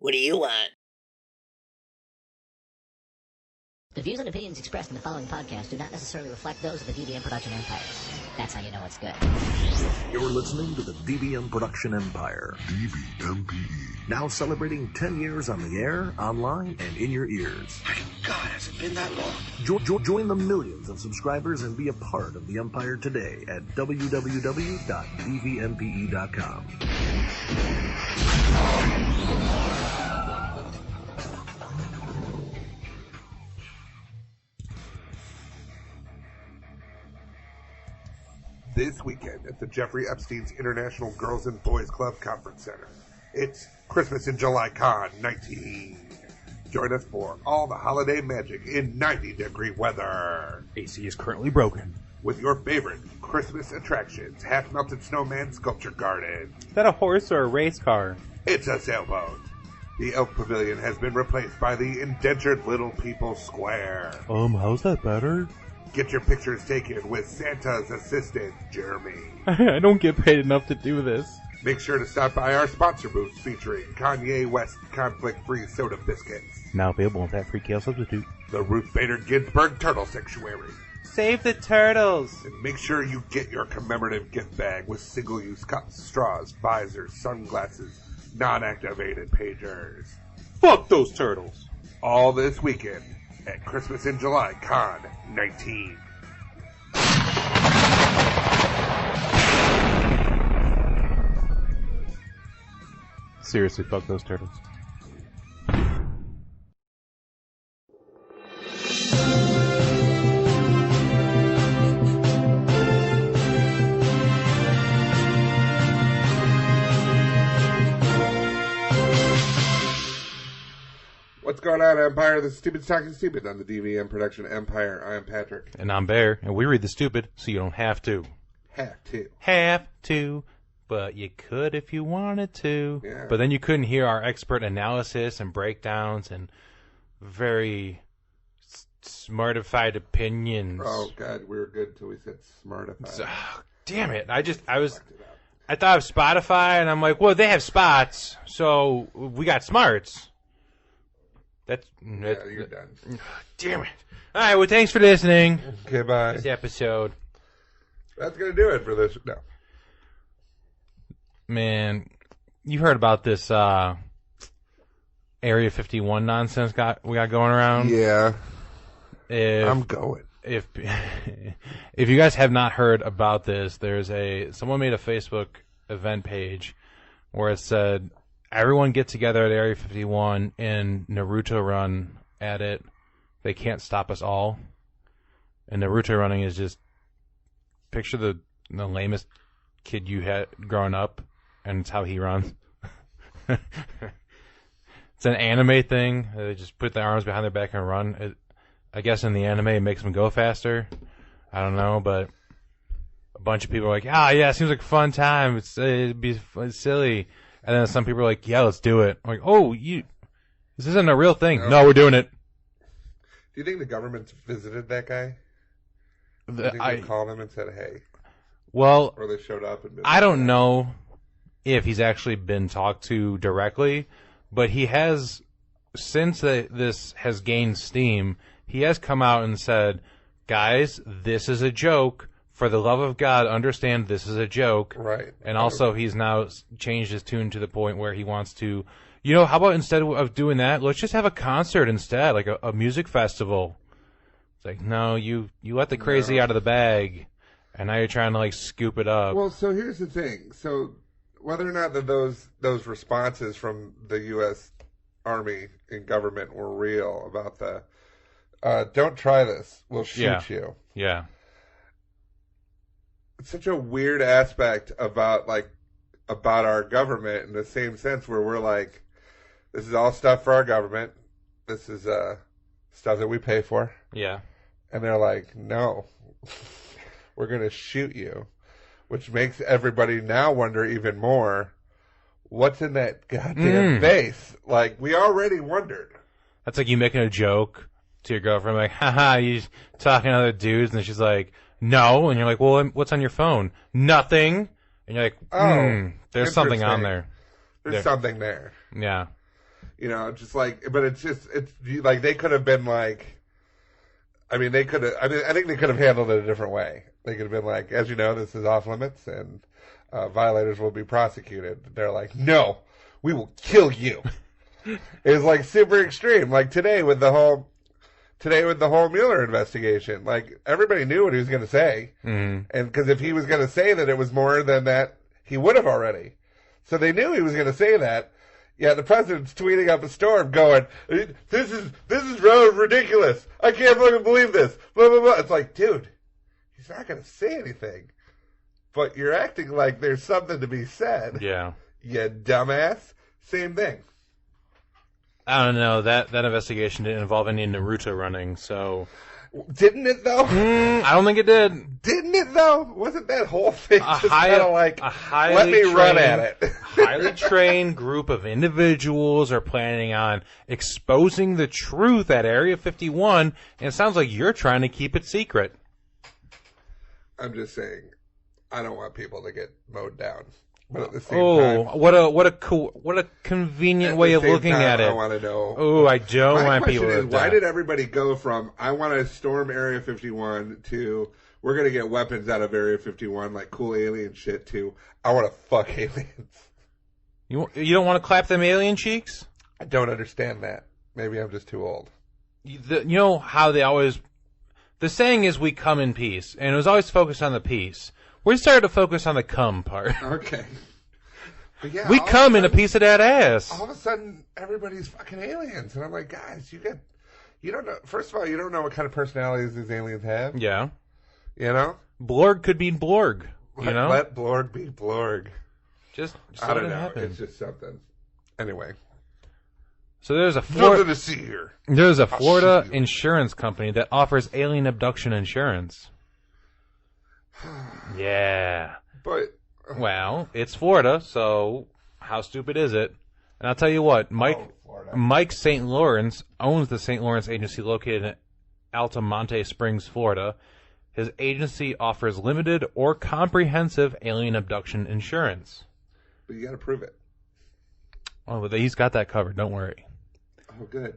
What do you want? The views and opinions expressed in the following podcast do not necessarily reflect those of the DBM Production Empire. That's how you know it's good. You're listening to the DBM Production Empire. DBMPE. Now celebrating 10 years on the air, online, and in your ears. My God, has it been that long? Join the millions of subscribers and be a part of the Empire today at www.dvmpe.com. This weekend at the Jeffrey Epstein's International Girls and Boys Club Conference Center. It's Christmas in July Con 19. Join us for all the holiday magic in 90-degree weather. AC is currently broken. With your favorite Christmas attractions, half-melted snowman sculpture garden. Is that a horse or a race car? It's a sailboat. The Elk Pavilion has been replaced by the indentured Little People Square. How's that better? Get your pictures taken with Santa's assistant, Jeremy. I don't get paid enough to do this. Make sure to stop by our sponsor booth featuring Kanye West conflict-free soda biscuits. Now available with that free kale substitute. The Ruth Bader Ginsburg Turtle Sanctuary. Save the turtles! And make sure you get your commemorative gift bag with single-use cups, straws, visors, sunglasses, non-activated pagers. Fuck those turtles! All this weekend at Christmas in July Con 19. Seriously, fuck those turtles. What's going on, Empire? The Stupid's Talking Stupid on the DVM Production Empire. I'm Patrick. And I'm Bear, and we read the stupid, so you don't have to. Have to, but you could if you wanted to. Yeah. But then you couldn't hear our expert analysis and breakdowns and very smartified opinions. Oh, God, we were good until we said smartified. Damn it. I thought of Spotify, and I'm like, well, they have spots, so we got smarts. Yeah, you're done. Damn it. All right, well, thanks for listening. Okay, bye. This episode. That's going to do it for this. No. Man, you heard about this Area 51 nonsense we got going around? Yeah. I'm going. If you guys have not heard about this, someone made a Facebook event page where it said, everyone get together at Area 51 and Naruto run at it. They can't stop us all. And Naruto running is just picture the lamest kid you had growing up, and it's how he runs. It's an anime thing. They just put their arms behind their back and run. I guess in the anime it makes them go faster. I don't know, but a bunch of people are like, yeah, it seems like a fun time. It's silly. And then some people are like, yeah, let's do it. I'm like, this isn't a real thing. No, we're doing it. Do you think the government's visited that guy? Do you think they called him and said, hey? Well, or they showed up and I don't know if he's actually been talked to directly, but he has, since this has gained steam, he has come out and said, guys, this is a joke. For the love of God, understand this is a joke. Right. And also he's now changed his tune to the point where he wants to, how about instead of doing that, let's just have a concert instead, like a music festival. It's like, no, you let the crazy out of the bag, and now you're trying to, scoop it up. Well, so here's the thing. So whether or not that those responses from the U.S. Army and government were real about the, don't try this, we'll shoot you. Yeah. It's such a weird aspect about our government in the same sense where we're like, this is all stuff for our government. This is stuff that we pay for. Yeah. And they're like, no, we're going to shoot you, which makes everybody now wonder even more, what's in that goddamn face? We already wondered. That's like you making a joke to your girlfriend, like, haha, you talking to other dudes, and she's like, no, and you're like, well, what's on your phone? Nothing. And you're like, there's something on there. There's something there. Yeah. You know, just like, but it's like they could have been like, I think they could have handled it a different way. They could have been like, as you know, this is off limits and violators will be prosecuted. They're like, no, we will kill you. It's like super extreme. Like today with the whole Mueller investigation, like everybody knew what he was going to say. Mm-hmm. And because if he was going to say that it was more than that, he would have already. So they knew he was going to say that. Yeah, the president's tweeting up a storm going, this is ridiculous. I can't fucking believe this. Blah, blah, blah. It's like, dude, he's not going to say anything. But you're acting like there's something to be said. Yeah. You dumbass. Same thing. I don't know. That investigation didn't involve any Naruto running, so... Didn't it, though? I don't think it did. Didn't it, though? Wasn't that whole thing just kind of like, let me run at it? Highly trained group of individuals are planning on exposing the truth at Area 51, and it sounds like you're trying to keep it secret. I'm just saying, I don't want people to get mowed down. But at the same time, what a convenient way of looking at it. I want to know. Oh, I don't want people to. Why did everybody go from I want to storm Area 51 to we're gonna get weapons out of Area 51 like cool alien shit to I want to fuck aliens? You don't want to clap them alien cheeks? I don't understand that. Maybe I'm just too old. You know how they always. The saying is we come in peace, and it was always focused on the peace. We started to focus on the cum part. Okay. But yeah, we come in a piece of that ass. All of a sudden, everybody's fucking aliens. And I'm like, guys, you don't know. First of all, you don't know what kind of personalities these aliens have. Yeah. You know? Blorg could be Blorg. You know? Let Blorg be Blorg. Just I don't know. Happen. It's just something. Anyway. So there's nothing to see here. There's a Florida insurance company that offers alien abduction insurance. Yeah. But well, it's Florida, so how stupid is it? And I'll tell you what, Mike St. Lawrence owns the St. Lawrence Agency located in Altamonte Springs, Florida. His agency offers limited or comprehensive alien abduction insurance. But you got to prove it. Oh, but he's got that covered. Don't worry. Oh, good.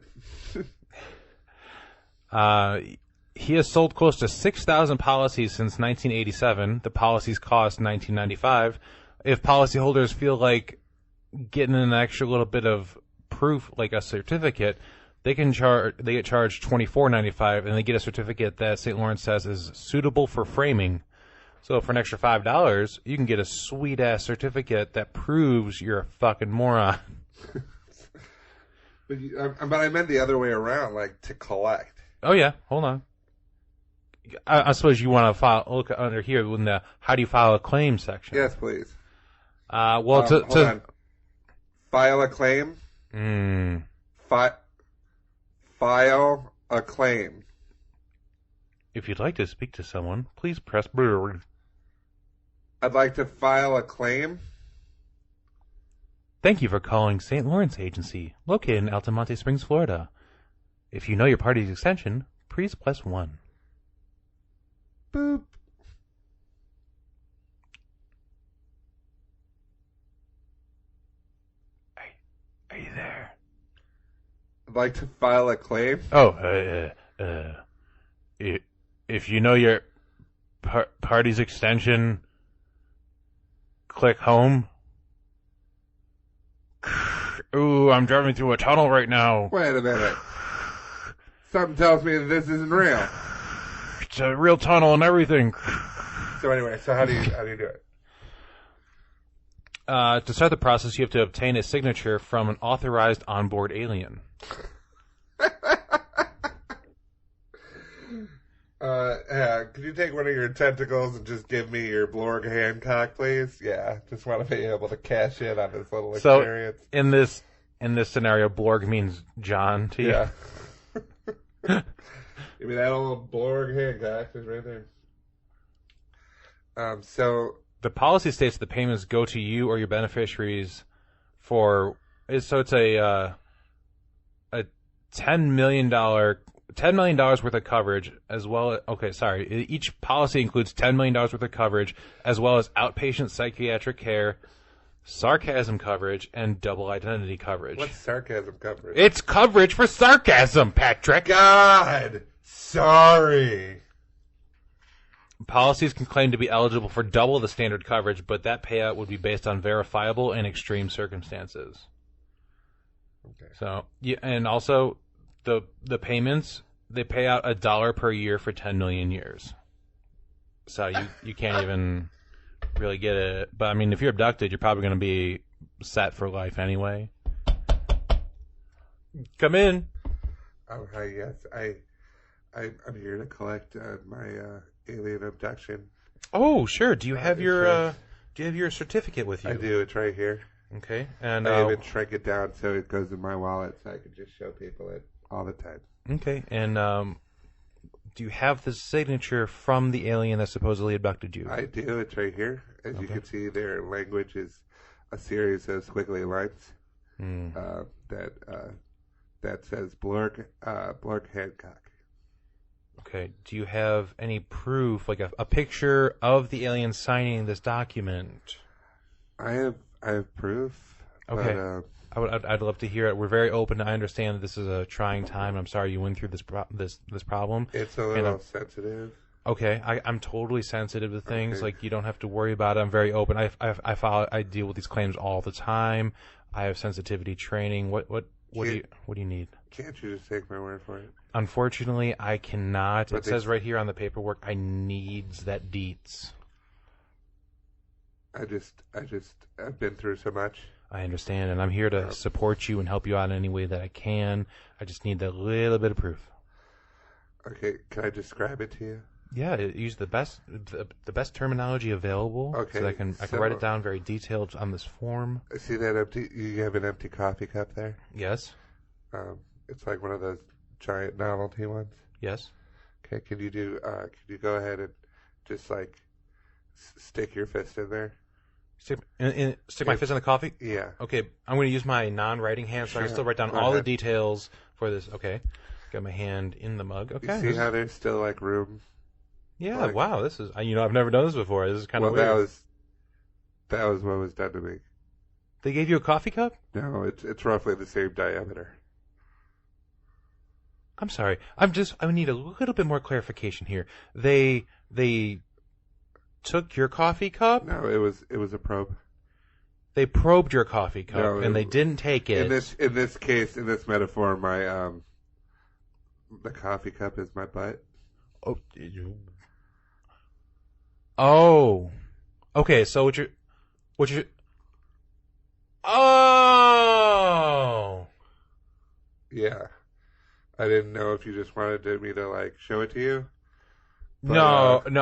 He has sold close to 6,000 policies since 1987. The policies cost $19.95. If policyholders feel like getting an extra little bit of proof, like a certificate, they get charged $24.95, and they get a certificate that St. Lawrence says is suitable for framing. So for an extra $5, you can get a sweet ass certificate that proves you're a fucking moron. But I meant the other way around, like to collect. Oh yeah, hold on. I suppose you want to look under here in the how do you file a claim section. Yes, please. Hold on. File a claim. File a claim. If you'd like to speak to someone, please press bird. I'd like to file a claim. Thank you for calling St. Lawrence Agency, located in Altamonte Springs, Florida. If you know your party's extension, please press 1. Boop. Are you there? I'd like to file a claim. If you know your party's extension, click home. Ooh, I'm driving through a tunnel right now. Wait a minute. Something tells me that this isn't real. It's a real tunnel and everything. So anyway, how do you do it? To start the process, you have to obtain a signature from an authorized onboard alien. Could you take one of your tentacles and just give me your Blorg Hancock, please? Yeah, just want to be able to cash in on this little experience. So in this scenario, Blorg means John to you. Yeah. Give me that old Blorg Hancock. It's right there. So the policy states the payments go to you or your beneficiaries for. So it's a $10 million worth of coverage, as well as, each policy includes $10 million worth of coverage, as well as outpatient psychiatric care, sarcasm coverage, and double identity coverage. What's sarcasm coverage? It's coverage for sarcasm, Patrick. God, sorry. Policies can claim to be eligible for double the standard coverage, but that payout would be based on verifiable and extreme circumstances. Okay. So, yeah, and also the payments, they pay out $1 per year for 10 million years. So you can't even really get it. But I mean, if you're abducted, you're probably going to be set for life anyway. Come in. Oh, hi, yes. I'm here to collect my alien abduction. Oh, sure. Do you have your certificate with you? I do. It's right here. Okay. And I even shrink it down so it goes in my wallet so I can just show people it all the time. Okay. And do you have the signature from the alien that supposedly abducted you? I do. It's right here. As you can see, their language is a series of squiggly lines that says Blork Hancock. Okay. Do you have any proof, like a picture of the alien signing this document? I have proof. Okay. But, I'd love to hear it. We're very open. I understand that this is a trying time. I'm sorry you went through this problem. it's a little sensitive. Okay, I'm totally sensitive to things. Okay. Like, you don't have to worry about it. I'm very open. I deal with these claims all the time. I have sensitivity training. What do you need? Can't you just take my word for it? Unfortunately, I cannot. But It says right here on the paperwork, I needs that deets. I've been through so much. I understand, and I'm here to support you and help you out in any way that I can. I just need that little bit of proof. Okay, can I describe it to you? Yeah, use the best terminology available. Okay, so that I can write it down very detailed on this form. See that empty? You have an empty coffee cup there. Yes. It's like one of those giant novelty ones. Yes. Okay, can you go ahead and just like stick your fist in there? Stick my fist in the coffee? Yeah. Okay, I'm going to use my non-writing hand so I can still write down all the details for this. Okay. Got my hand in the mug. Okay. You see how there's still like room? Yeah, wow, this is, I've never done this before. This is kind of weird. That was what was done to me. They gave you a coffee cup? No, it's roughly the same diameter. I'm sorry. I need a little bit more clarification here. They took your coffee cup? No, it was a probe. They probed your coffee cup and they didn't take it. In this case, in this metaphor, my the coffee cup is my butt. Oh. Okay, so what you Oh. Yeah. I didn't know if you just wanted me to like show it to you. But, no. You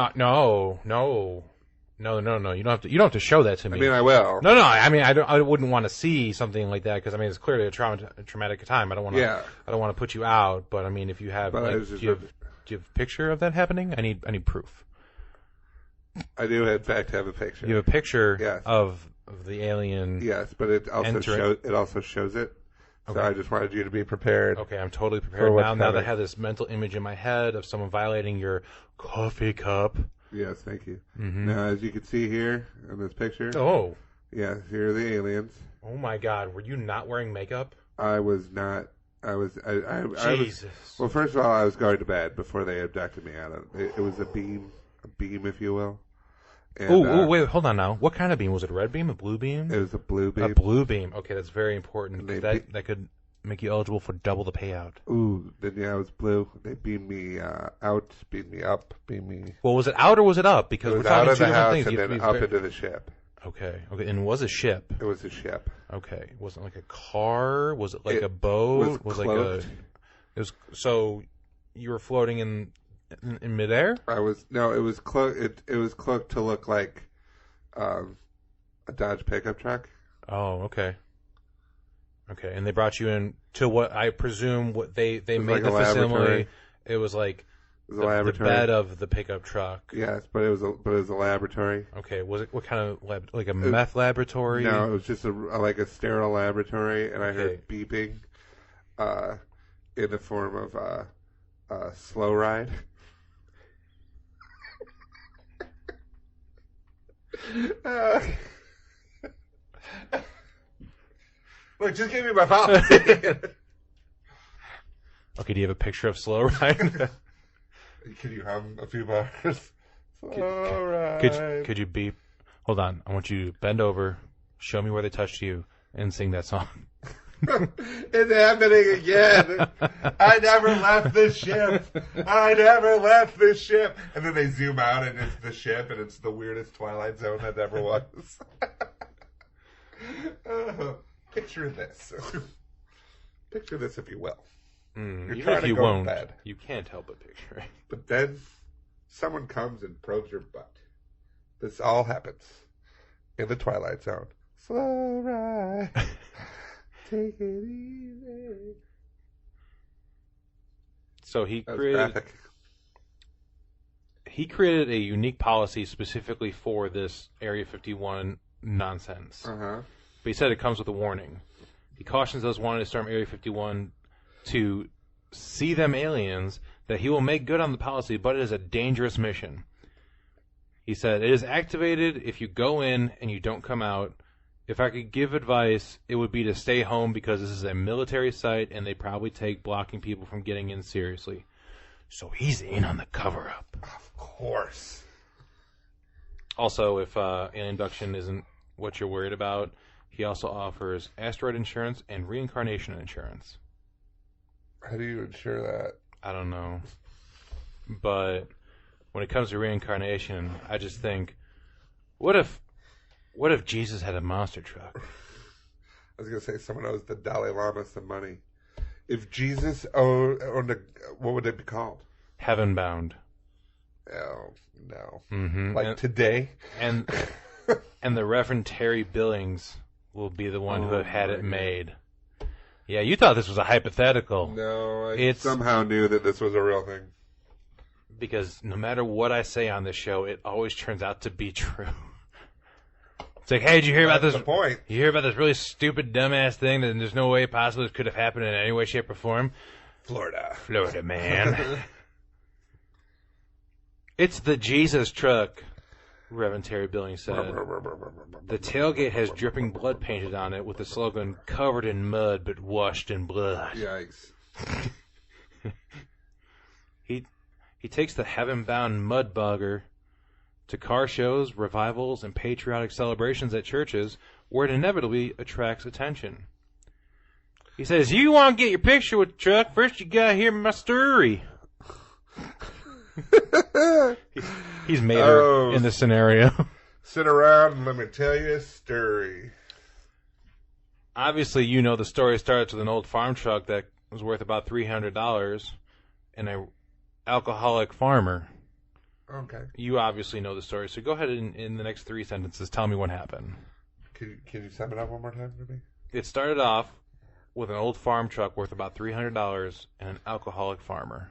don't have to show that to me. I mean, I will. No. I mean, I wouldn't want to see something like that because I mean, it's clearly a traumatic time. I don't want to. Yeah. I don't want to put you out. But I mean, if you have, do you have a picture of that happening? I need proof. I do, in fact, have a picture. You have a picture yes. of the alien. Yes, but it also shows it. So Okay. I just wanted you to be prepared. Okay, I'm totally prepared now. Now that I have this mental image in my head of someone violating your coffee cup. Yes, thank you. Mm-hmm. Now, as you can see here in this picture. Oh. Yeah, here are the aliens. Oh my God, were you not wearing makeup? I was not. I was. Jesus. Well, first of all, I was going to bed before they abducted me out of it. It was a beam, if you will. Oh, wait, hold on now. What kind of beam? Was it a red beam, a blue beam? It was a blue beam. A blue beam. Okay, that's very important. That could make you eligible for double the payout. Ooh, then yeah, it was blue. They beamed me out, beamed me up, beamed me. Well, was it out or was it up? Because we're talking out of two the different house things. and then up into the ship. Okay, and it was a ship. It was a ship. Okay, was it like a car? Was it like a boat? Was cloaked. It was so you were floating in midair? It was cloaked. It was cloaked to look like a Dodge pickup truck. Oh, okay. Okay, and they brought you in to what I presume what they made like the facility. Laboratory. It was like The bed of the pickup truck. Yes, but it was a laboratory. Okay, was it what kind of lab? Like a meth laboratory? No, it was just like a sterile laboratory, and I heard beeping, in the form of a slow ride. Look, just give me my policy. Okay, do you have a picture of Slow Ride? Can you hum a few bars? Slow Ride. Could you beep? Hold on. I want you to bend over, show me where they touched you, and sing that song. It's happening again. I never left the ship. I never left the ship. And then they zoom out and it's the ship and it's the weirdest Twilight Zone that ever was. Picture this. Picture this, if you will. You're Even trying if to you go won't, to bed. you can't help but picture it. But then someone comes and probes your butt. This all happens in the Twilight Zone. Slow ride. Take it easy. So he That was created graphic. a unique policy specifically for this Area 51 nonsense. Uh-huh. But he said it comes with a warning. He cautions those wanting to storm Area 51 to see them aliens, that he will make good on the policy, but it is a dangerous mission. He said, it is activated if you go in and you don't come out. If I could give advice, it would be to stay home because this is a military site and they probably take blocking people from getting in seriously. So he's in on the cover-up. Of course. Also, if alien abduction isn't what you're worried about, he also offers asteroid insurance and reincarnation insurance. How do you ensure that? I don't know. But when it comes to reincarnation, I just think, what if Jesus had a monster truck? I was going to say someone owes the Dalai Lama some money. If Jesus owned a, what would it be called? Heaven bound. Oh, no. Mm-hmm. Like today? And the Reverend Terry Billings will be the one who had it made. Yeah, you thought this was a hypothetical. No, I somehow knew that this was a real thing. Because no matter what I say on this show, it always turns out to be true. It's like, hey, did you hear about this? That's the point. You hear about this really stupid, dumbass thing that there's no way possibly this could have happened in any way, shape, or form? Florida, man. It's the Jesus truck, Reverend Terry Billings said. The tailgate has dripping blood painted on it with the slogan, covered in mud but washed in blood. Yikes. He takes the heaven-bound mud bugger to car shows, revivals, and patriotic celebrations at churches where it inevitably attracts attention. He says, you want to get your picture with the truck, first you gotta hear my story. He's made her in this scenario. Sit around and let me tell you a story. Obviously, you know the story starts with an old farm truck that was worth about $300 and a alcoholic farmer. Okay. You obviously know the story, so go ahead and in the next 3 sentences tell me what happened. Can you sum it up one more time for me? It started off with an old farm truck worth about $300 and an alcoholic farmer.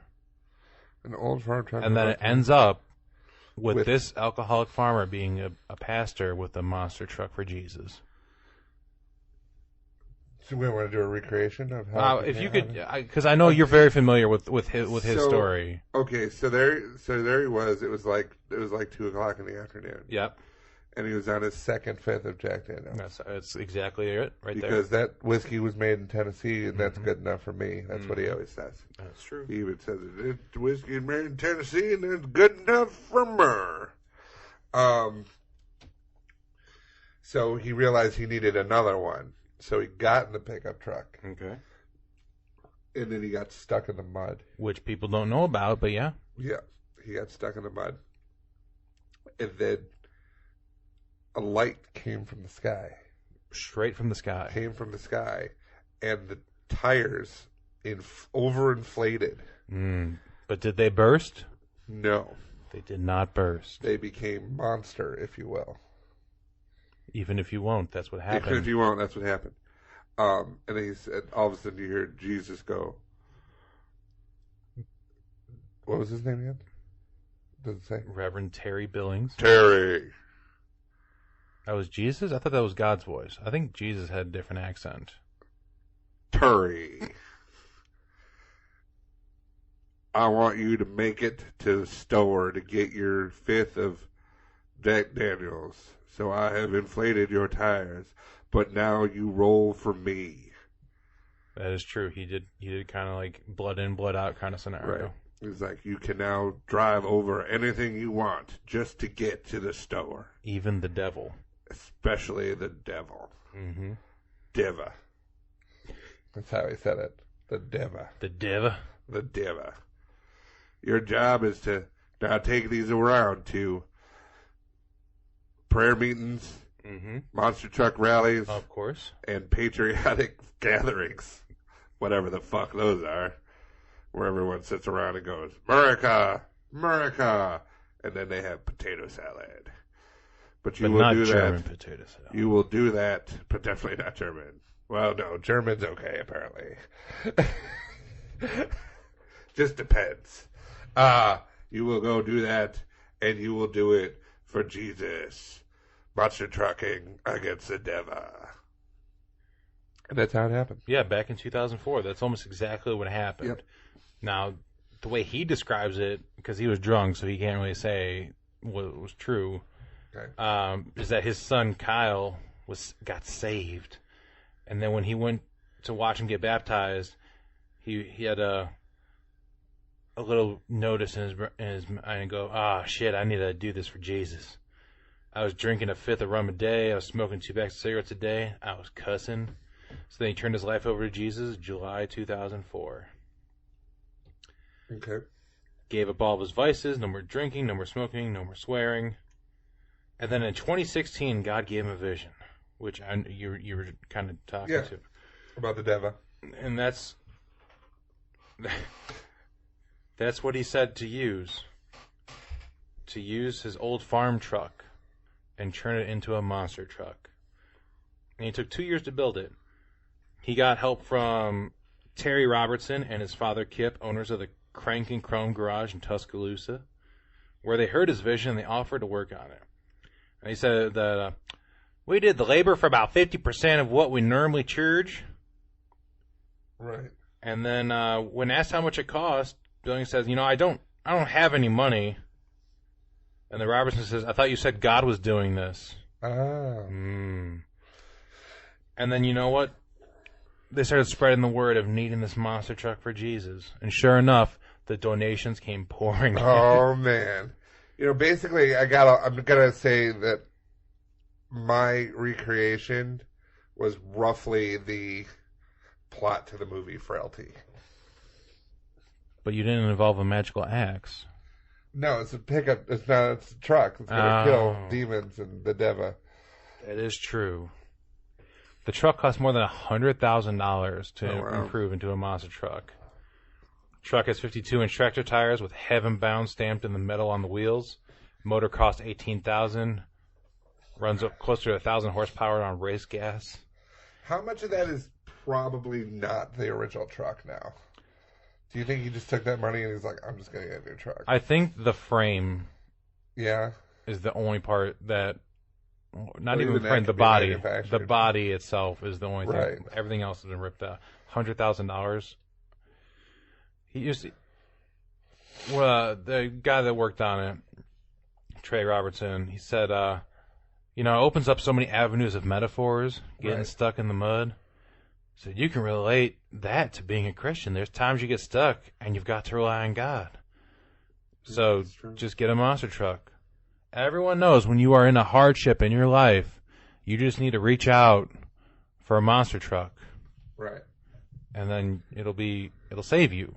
An old farm truck. And then it ends up with this alcoholic farmer being a pastor with a monster truck for Jesus. So we want to do a recreation of how. If you could, because I know you're very familiar with his story. Okay, so there he was. It was like 2:00 in the afternoon. Yep. And he was on his second fifth of Jack Daniels. That's exactly it, right there. Because that whiskey was made in Tennessee, and that's good enough for me. That's what he always says. That's true. He even says it's whiskey made in Tennessee, and it's good enough for me. So he realized he needed another one. So he got in the pickup truck. Okay. And then he got stuck in the mud. Which people don't know about, but yeah. Yeah. He got stuck in the mud. And then a light came from the sky. Straight from the sky. Came from the sky. And the tires overinflated. But did they burst? No. They did not burst. They became monster, if you will. Even if you won't, that's what happened. Even if you won't, that's what happened. And he said, all of a sudden you hear Jesus go. What was his name again? Does it say? Reverend Terry Billings. Terry. That was Jesus? I thought that was God's voice. I think Jesus had a different accent. Terry. I want you to make it to the store to get your fifth of Jack Daniels, so I have inflated your tires, but now you roll for me. That is true. He did kind of like blood in, blood out kind of scenario. Right. He's like, you can now drive over anything you want just to get to the store. Even the devil. Especially the devil. Mm-hmm. Deva. That's how he said it. The Deva. The Deva? The Deva. Your job is to now take these around to prayer meetings, monster truck rallies, of course, and patriotic gatherings. Whatever the fuck those are. Where everyone sits around and goes, America, America, and then they have potato salad. But you will not do German that. Potato salad. You will do that, but definitely not German. Well, no, German's okay, apparently. Just depends. You will go do that, and you will do it for Jesus. Monster trucking against the Deva. And that's how it happened. Yeah, back in 2004. That's almost exactly what happened. Yep. Now, the way he describes it, because he was drunk, so he can't really say what was true, Okay. is that his son Kyle got saved, and then when he went to watch him get baptized, he had a little notice in his mind and go, shit, I need to do this for Jesus. I was drinking a fifth of rum a day. I was smoking 2 packs of cigarettes a day. I was cussing. So then he turned his life over to Jesus, July 2004. Okay. Gave up all of his vices. No more drinking, no more smoking, no more swearing. And then in 2016, God gave him a vision, which you were kind of talking to. About the Deva. And that's what he said to use. To use his old farm truck and turn it into a monster truck. And he took 2 years to build it. He got help from Terry Robertson and his father Kip, owners of the Crank and Chrome Garage in Tuscaloosa, where they heard his vision and they offered to work on it. And he said that we did the labor for about 50% of what we normally charge. Right. And then when asked how much it cost, Billings says, I don't have any money. And then Robertson says, I thought you said God was doing this. Oh. And then you know what? They started spreading the word of needing this monster truck for Jesus. And sure enough, the donations came pouring in. Oh, man. Basically, I'm going to say that my recreation was roughly the plot to the movie Frailty. But you didn't involve a magical axe. No, it's a pickup. It's a truck. It's going to kill demons and the Deva. That is true. The truck cost more than $100,000 to improve into a monster truck. Truck has 52-inch tractor tires with Heaven Bound stamped in the metal on the wheels. Motor cost $18,000. Runs up closer to 1,000 horsepower on race gas. How much of that is probably not the original truck now? Do you think he just took that money and he's like, I'm just going to get a new truck? I think the frame is the only part that... Not even the frame, the body. The body itself is the only thing. Right. Everything else has been ripped out. $100,000. He used to... Well, the guy that worked on it, Trey Robertson, he said, it opens up so many avenues of metaphors, getting stuck in the mud. So you can relate that to being a Christian. There's times you get stuck and you've got to rely on God. So just get a monster truck. Everyone knows when you are in a hardship in your life, you just need to reach out for a monster truck. Right. And then it'll save you.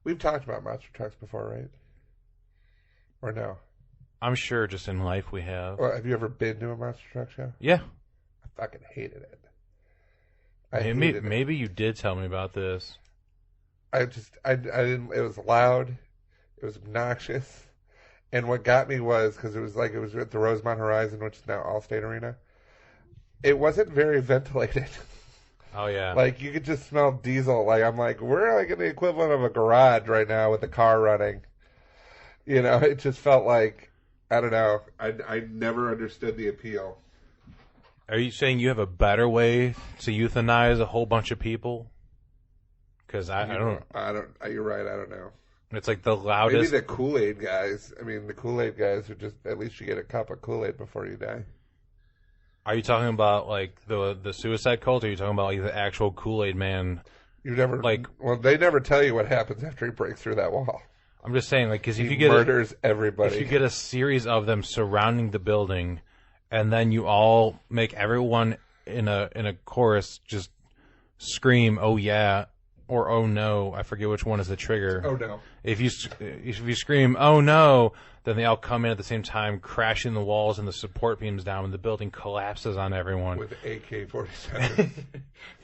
We've talked about monster trucks before, right? Or no? I'm sure just in life we have. Well, have you ever been to a monster truck show? Yeah. I fucking hated it. Maybe you did tell me about this. I didn't, it was loud. It was obnoxious. And what got me was, because it was at the Rosemont Horizon, which is now Allstate Arena. It wasn't very ventilated. Oh, yeah. Like, you could just smell diesel. Like, I'm like, we're like in the equivalent of a garage right now with the car running. It just felt like, I don't know. I never understood the appeal. Are you saying you have a better way to euthanize a whole bunch of people? Because I don't. You're right. I don't know. It's like the loudest. Maybe the Kool-Aid guys. I mean, the Kool-Aid guys are just, at least you get a cup of Kool-Aid before you die. Are you talking about like the suicide cult, or are you talking about like the actual Kool-Aid man? You never well, they never tell you what happens after he breaks through that wall. I'm just saying, like, because if He you get murders everybody. if you get a series of them surrounding the building, and then you all make everyone in a chorus just scream, "Oh yeah," or "Oh no," I forget which one is the trigger. Oh no! If you scream, "Oh no," then they all come in at the same time, crashing the walls and the support beams down, and the building collapses on everyone with AK-47,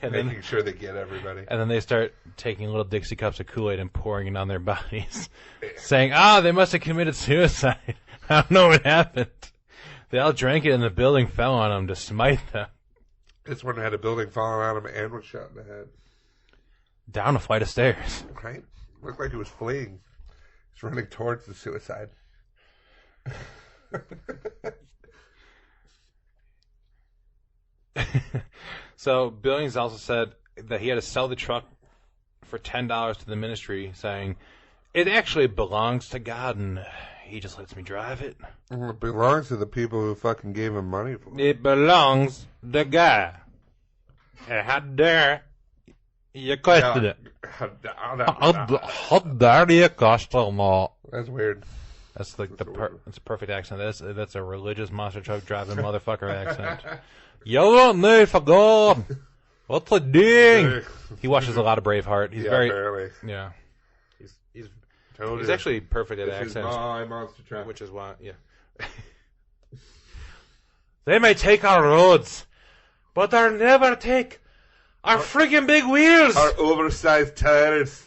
making sure they get everybody. And then they start taking little Dixie cups of Kool-Aid and pouring it on their bodies, saying, they must have committed suicide. I don't know what happened. They all drank it and the building fell on them to smite them. This one had a building falling on him and was shot in the head. Down a flight of stairs. Right? Looked like he was fleeing. He's running towards the suicide. So Billings also said that he had to sell the truck for $10 to the ministry, saying, "It actually belongs to God, and He just lets me drive it." Well, it belongs to the people who fucking gave him money for it. It belongs to God. And how dare you question it? How dare you question it? That's weird. That's like it's a perfect accent. That's a religious monster truck driving motherfucker accent. You don't need for God. What's a ding? He watches a lot of Braveheart. He's very barely. Yeah. He's He's actually perfect at this accents. Is my monster truck. Which is why, yeah. They may take our roads, but they'll never take our friggin' big wheels. Our oversized tires.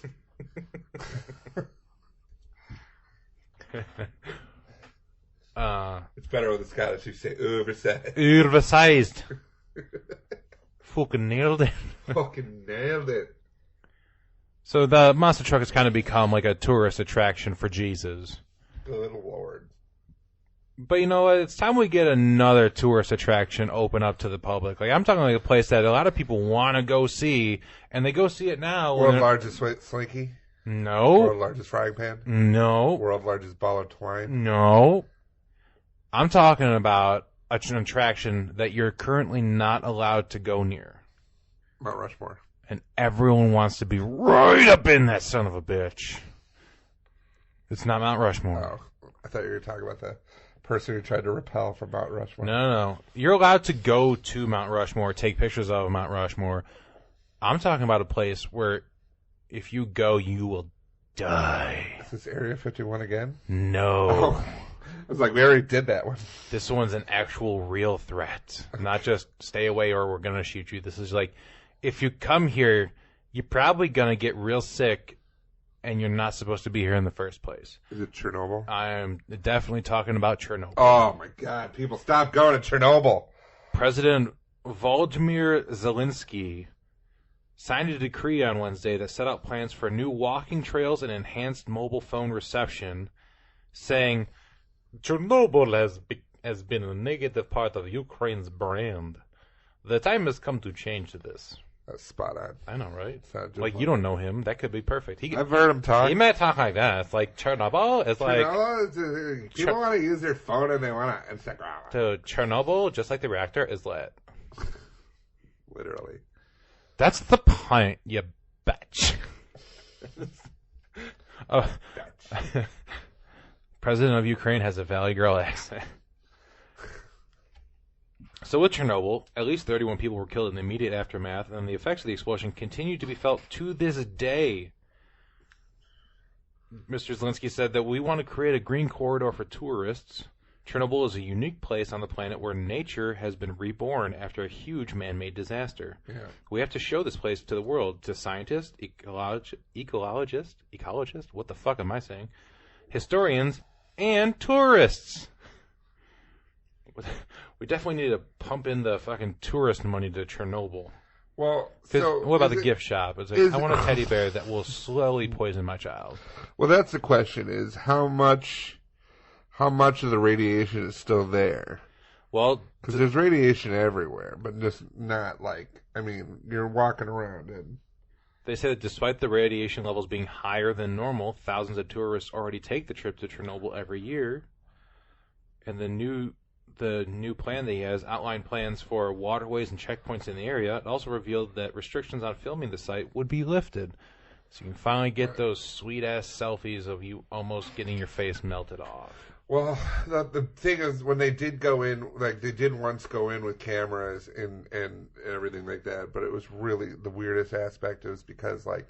It's better with the Scottish. You say oversized. Oversized. Fucking nailed it. Fucking nailed it. So the monster truck has kind of become like a tourist attraction for Jesus. Good Lord. But you know what? It's time we get another tourist attraction open up to the public. Like I'm talking like a place that a lot of people want to go see, and they go see it now. World's largest slinky? No. World's largest frying pan? No. World's largest ball of twine? No. I'm talking about an attraction that you're currently not allowed to go near. Mount Rushmore. And everyone wants to be right up in that son of a bitch. It's not Mount Rushmore. Oh, I thought you were talking about the person who tried to rappel from Mount Rushmore. No. You're allowed to go to Mount Rushmore, take pictures of Mount Rushmore. I'm talking about a place where if you go, you will die. Is this Area 51 again? No. Oh. I was like, we already did that one. This one's an actual real threat. Not just stay away or we're going to shoot you. This is like, if you come here, you're probably going to get real sick and you're not supposed to be here in the first place. Is it Chernobyl? I'm definitely talking about Chernobyl. Oh, my God. People, stop going to Chernobyl. President Volodymyr Zelensky signed a decree on Wednesday that set out plans for new walking trails and enhanced mobile phone reception, saying, "Chernobyl has been a negative part of Ukraine's brand. The time has come to change this." That's spot on. I know, right? Like, you don't know him. That could be perfect. I've heard him talk. He might talk like that. It's like Chernobyl. It's like people want to use their phone and they want to Instagram. To Chernobyl, just like the reactor, is lit. Literally. That's the point, you bitch. Oh. President of Ukraine has a Valley Girl accent. So with Chernobyl, at least 31 people were killed in the immediate aftermath, and the effects of the explosion continue to be felt to this day. Mr. Zelensky said that we want to create a green corridor for tourists. Chernobyl is a unique place on the planet where nature has been reborn after a huge man-made disaster. Yeah. We have to show this place to the world, to scientists, ecologists, what the fuck am I saying? Historians, and tourists. We definitely need to pump in the fucking tourist money to Chernobyl. Well, what about the gift shop? It's like, I want a teddy bear that will slowly poison my child. Well, that's the question: is how much of the radiation is still there? Well, because there's radiation everywhere, but just not like. I mean, you're walking around and They say that despite the radiation levels being higher than normal, thousands of tourists already take the trip to Chernobyl every year. And the new plan that he has outlined plans for waterways and checkpoints in the area. It also revealed that restrictions on filming the site would be lifted. So you can finally get those sweet-ass selfies of you almost getting your face melted off. Well, the thing is, when they did go in, like, they did once go in with cameras and everything like that, but it was really the weirdest aspect is because, like,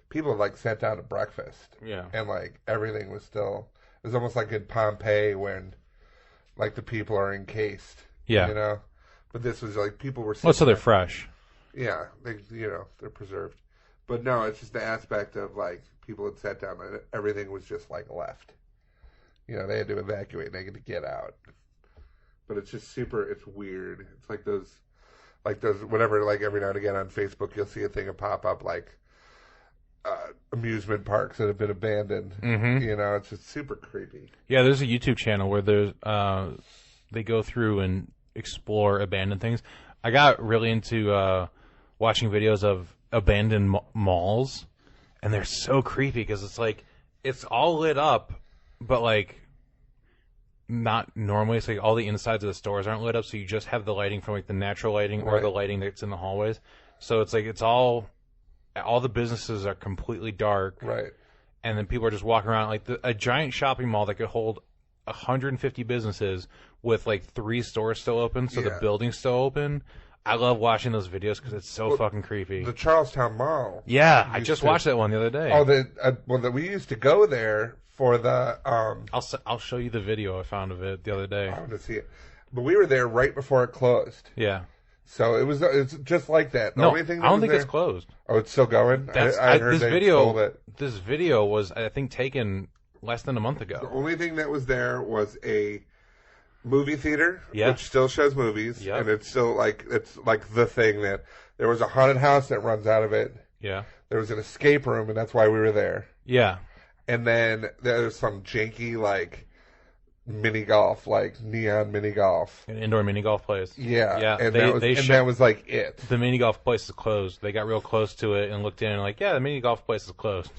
people, like, sat down to breakfast. Yeah. And, like, everything was still, it was almost like in Pompeii when, like, the people are encased. Yeah. You know? But this was, like, people were Well, so they're fresh. Yeah. They're preserved. But no, it's just the aspect of, like, people had sat down and everything was just, like, left. They had to evacuate and they had to get out. But it's just it's weird. It's like those, whatever, like every now and again on Facebook, you'll see a thing pop up like amusement parks that have been abandoned. Mm-hmm. It's just super creepy. Yeah, there's a YouTube channel where they go through and explore abandoned things. I got really into watching videos of abandoned malls, and they're so creepy because it's like it's all lit up, but like not normally. It's like all the insides of the stores aren't lit up, so you just have the lighting from like the natural lighting or the lighting that's in the hallways. So it's like it's all the businesses are completely dark, right? And then people are just walking around like a giant shopping mall that could hold 150 businesses with like 3 stores still open, so the building's still open. I love watching those videos because it's so fucking creepy. The Charlestown Mall. Yeah, I just watched that one the other day. Oh, we used to go there for the. I'll show you the video I found of it the other day. I want to see it, but we were there right before it closed. Yeah. So it's just like that. The only thing I don't think it's closed. Oh, it's still going. I heard sold it. This video was, I think, taken less than a month ago. The only thing that was there was a movie theater, which still shows movies, and it's still it's like the thing that there was a haunted house that runs out of it. Yeah. There was an escape room, and that's why we were there. Yeah. And then there's some janky mini golf, like neon mini golf, an indoor mini golf place. Yeah. Yeah. And that was like it. The mini golf place is closed. They got real close to it and looked in and like, yeah, the mini golf place is closed.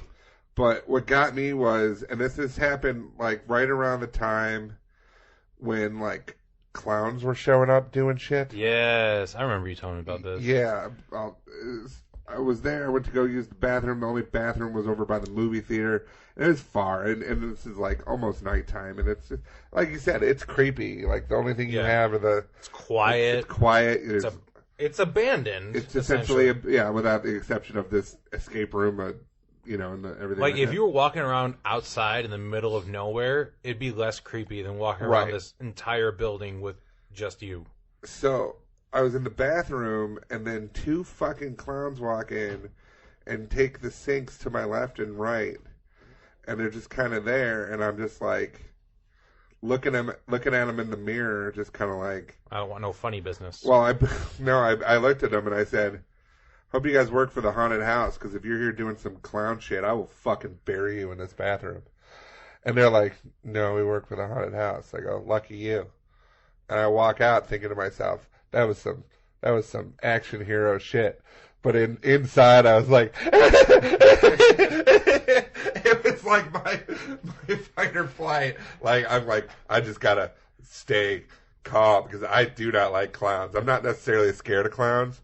But what got me was, and this has happened like right around the time when like clowns were showing up doing shit. Yes, I remember you telling me about this. Yeah, I was there. I went to go use the bathroom. The only bathroom was over by the movie theater. And it was far, and this is like almost nighttime, and it's just, like you said, it's creepy. Like the only thing you have are it's quiet. It's quiet. It's abandoned. It's essentially without the exception of this escape room. And everything. Like if you were walking around outside in the middle of nowhere, it'd be less creepy than walking around this entire building with just you. So I was in the bathroom, and then 2 fucking clowns walk in and take the sinks to my left and right, and they're just kind of there, and I'm just like looking at them in the mirror, just kind of like, I don't want no funny business. Well, I looked at them and I said, hope you guys work for the haunted house, because if you're here doing some clown shit, I will fucking bury you in this bathroom. And they're like, no, we work for the haunted house. I go, lucky you. And I walk out thinking to myself, that was some action hero shit. But inside I was like, it was like my fight or flight. Like, I'm like, I just gotta stay calm because I do not like clowns. I'm not necessarily scared of clowns.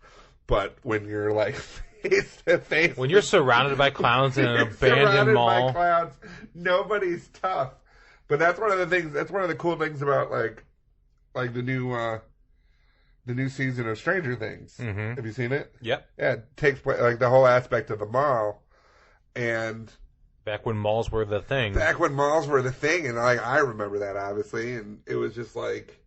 But when you're like face to face, when you're surrounded by clowns in an abandoned mall, by clowns, nobody's tough. But that's one of the things. That's one of the cool things about like the new season of Stranger Things. Mm-hmm. Have you seen it? Yep. Yeah, it takes place like the whole aspect of the mall, and back when malls were the thing. And like I remember that obviously, and it was just like.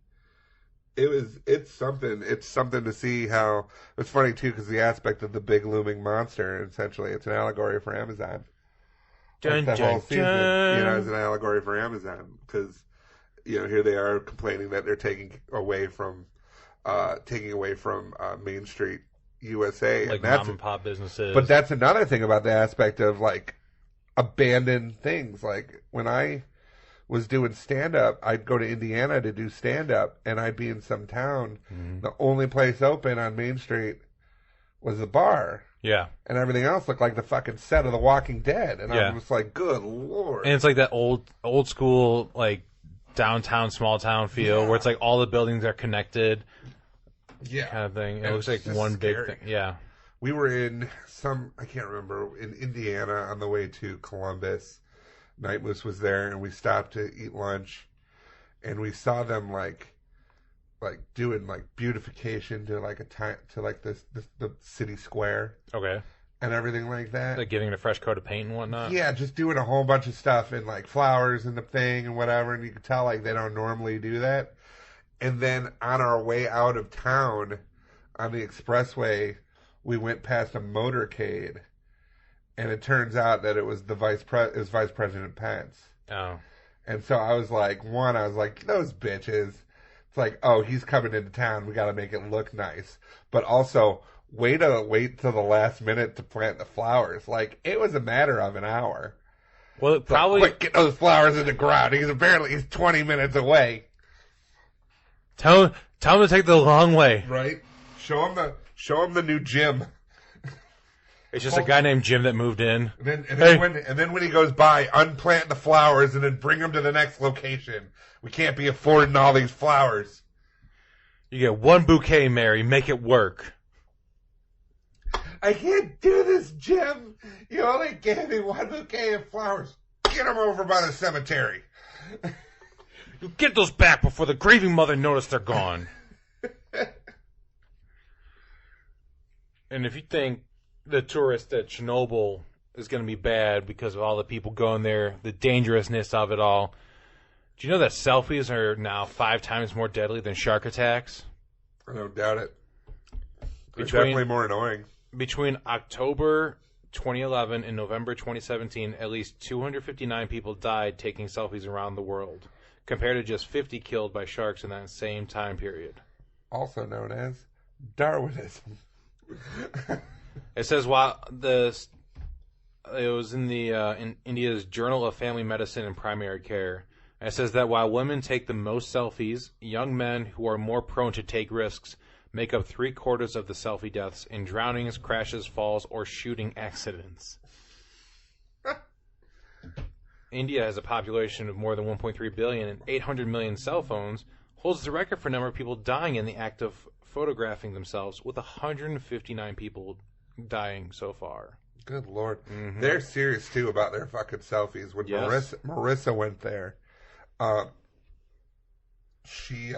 It's something to see how it's funny too because the aspect of the big looming monster essentially it's an allegory for Amazon. Dun, the dun, whole season, dun. is an allegory for Amazon because here they are complaining that they're taking away from Main Street USA, like and that's mom and pop businesses. But that's another thing about the aspect of like abandoned things. Like when I was doing stand-up, I'd go to Indiana to do stand-up, and I'd be in some town. Mm-hmm. The only place open on Main Street was a bar. Yeah. And everything else looked like the fucking set of The Walking Dead. And Yeah. I was just like, good Lord. And it's like that old school, like, downtown, small town feel where it's like all the buildings are connected. Yeah. Kind of thing. It And looks like it's one scary. big thing. Yeah. We were in I can't remember, in Indiana on the way to Columbus. Night Moose was there, and we stopped to eat lunch, and we saw them like doing like beautification to like the city square Okay. and everything like that. Like giving it a fresh coat of paint and whatnot. Yeah, just doing a whole bunch of stuff and like flowers and the thing and whatever, and you could tell like they don't normally do that. And then on our way out of town on the expressway, we went past a motorcade, and it turns out that it was Vice President Pence. Oh. And so I was like, those bitches. It's like, oh, he's coming into town. We got to make it look nice. But also, wait till the last minute to plant the flowers. Like, it was a matter of an hour. Well, it probably. Quick, get those flowers in the ground. He's 20 minutes away. Tell him to take the long way. Right? Show him the new gym. It's just a guy named Jim that moved in. And then when he goes by, unplant the flowers and then bring them to the next location. We can't be affording all these flowers. You get one bouquet, Mary. Make it work. I can't do this, Jim. You only gave me one bouquet of flowers. Get them over by the cemetery. You get those back before the grieving mother notices they're gone. And if you think the tourist at Chernobyl is going to be bad because of all the people going there, the dangerousness of it all, do you know that selfies are now 5 times more deadly than shark attacks? I don't doubt it. It's definitely more annoying. Between October 2011 and November 2017, at least 259 people died taking selfies around the world, compared to just 50 killed by sharks in that same time period. Also known as Darwinism. It says while it was in India's Journal of Family Medicine and Primary Care. And it says that while women take the most selfies, young men who are more prone to take risks make up 3/4 of the selfie deaths in drownings, crashes, falls, or shooting accidents. India has a population of more than 1.3 billion and 800 million cell phones, holds the record for number of people dying in the act of photographing themselves, with 159 people dying so far. Good Lord. Mm-hmm. They're serious, too, about their fucking selfies. When Yes. Marissa went there, she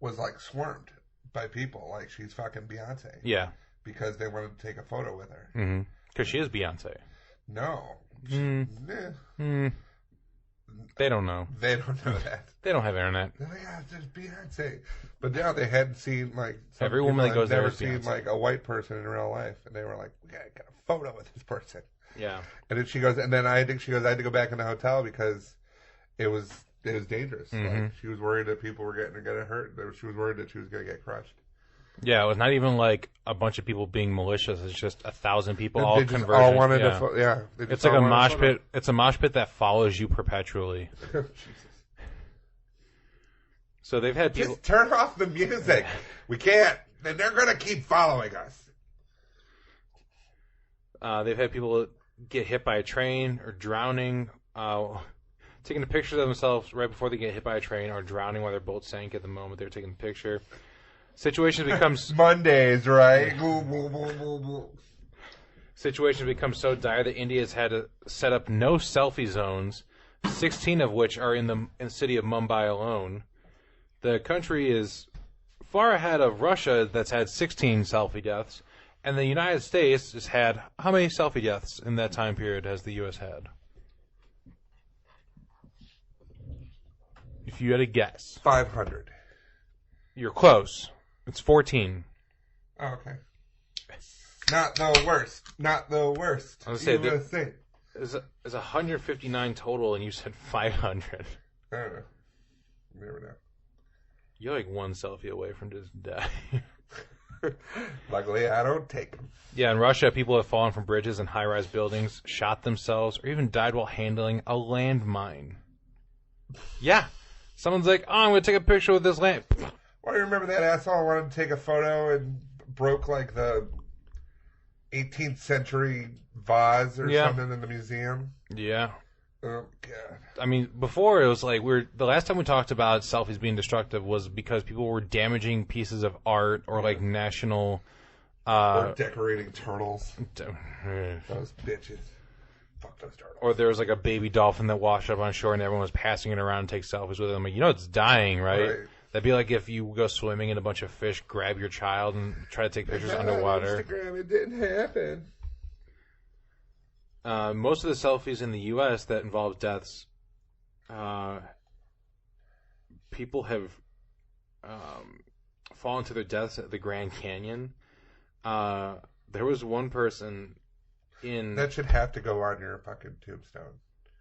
was, like, swarmed by people. Like, she's fucking Beyonce. Yeah. Because they wanted to take a photo with her. Mm-hmm. Because she is Beyonce. No. They don't know. They don't know that. They don't have internet. They're like, ah, there's Beyonce. But now they hadn't seen, like, some Every people woman that had goes there never is seen, Beyonce. like, a white person in real life. And they were like, we gotta get a photo with this person. Yeah. And then she goes, and then I think she goes, I had to go back in the hotel because it was dangerous. Mm-hmm. Like, she was worried that people were getting hurt. She was worried that she was going to get crushed. Yeah, it was not even like a bunch of people being malicious. It's just 1,000 people And all they just converging. all wanted yeah. they just It's like all a wanted mosh photo. pit. It's a mosh pit that follows you perpetually. Jesus. So they've had people. Just turn off the music. We can't. They're going to keep following us. They've had people get hit by a train or drowning, taking a picture of themselves right before they get hit by a train, or drowning while their boat sank at the moment they're taking the picture. Situations becomes Mondays, right? Situation becomes so dire that India has had to set up no selfie zones, 16 of which are in the city of Mumbai alone. The country is far ahead of Russia, that's had 16 selfie deaths, and the United States has had how many selfie deaths in that time period has the U.S. had? If you had a guess. 500. You're close. It's 14. Oh, okay. Not the worst. Not the worst. I was gonna say, USA. There's 159 total, and you said 500. I don't know. Never know. You're like one selfie away from just dying. Luckily, I don't take them. Yeah, in Russia, people have fallen from bridges and high-rise buildings, shot themselves, or even died while handling a landmine. Yeah. Someone's like, oh, I'm going to take a picture with this land. Well, you remember that asshole wanted to take a photo and broke like the 18th century vase or something in the museum. Yeah. Oh God. I mean, before it was like the last time we talked about selfies being destructive was because people were damaging pieces of art or like national. Or decorating turtles. Those bitches. Fuck those turtles. Or there was like a baby dolphin that washed up on shore and everyone was passing it around and take selfies with it. I'm like, it's dying, right? That'd be like if you go swimming and a bunch of fish grab your child and try to take pictures underwater. Instagram, it didn't happen. Most of the selfies in the U.S. that involve deaths, people have fallen to their deaths at the Grand Canyon. There was one person in... That should have to go on your fucking tombstone.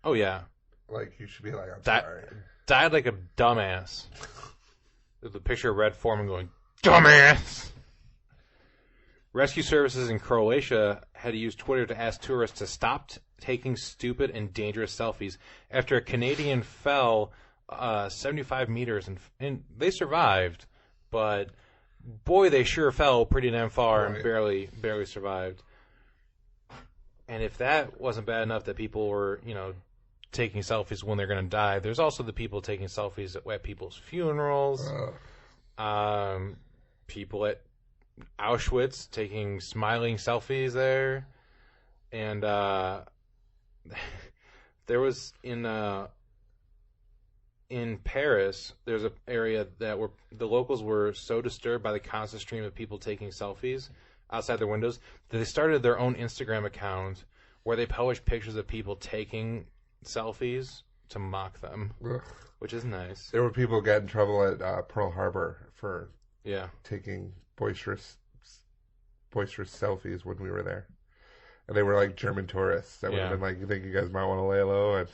Oh, yeah. Like, you should be like, I'm sorry. Died like a dumbass. There's a picture of Red Foreman going, dumbass! Rescue services in Croatia had to use Twitter to ask tourists to stop taking stupid and dangerous selfies after a Canadian fell 75 meters, and they survived, but boy, they sure fell pretty damn far and barely survived. And if that wasn't bad enough that people were, taking selfies when they're going to die, there's also the people taking selfies at people's funerals, people at Auschwitz taking smiling selfies there, and there was in Paris, there's an area that the locals were so disturbed by the constant stream of people taking selfies outside their windows that they started their own Instagram account where they published pictures of people taking selfies to mock them, which is nice. There were people who got in trouble at Pearl Harbor for taking boisterous selfies when we were there. And they were like German tourists that would have been like, you think you guys might want to lay low? And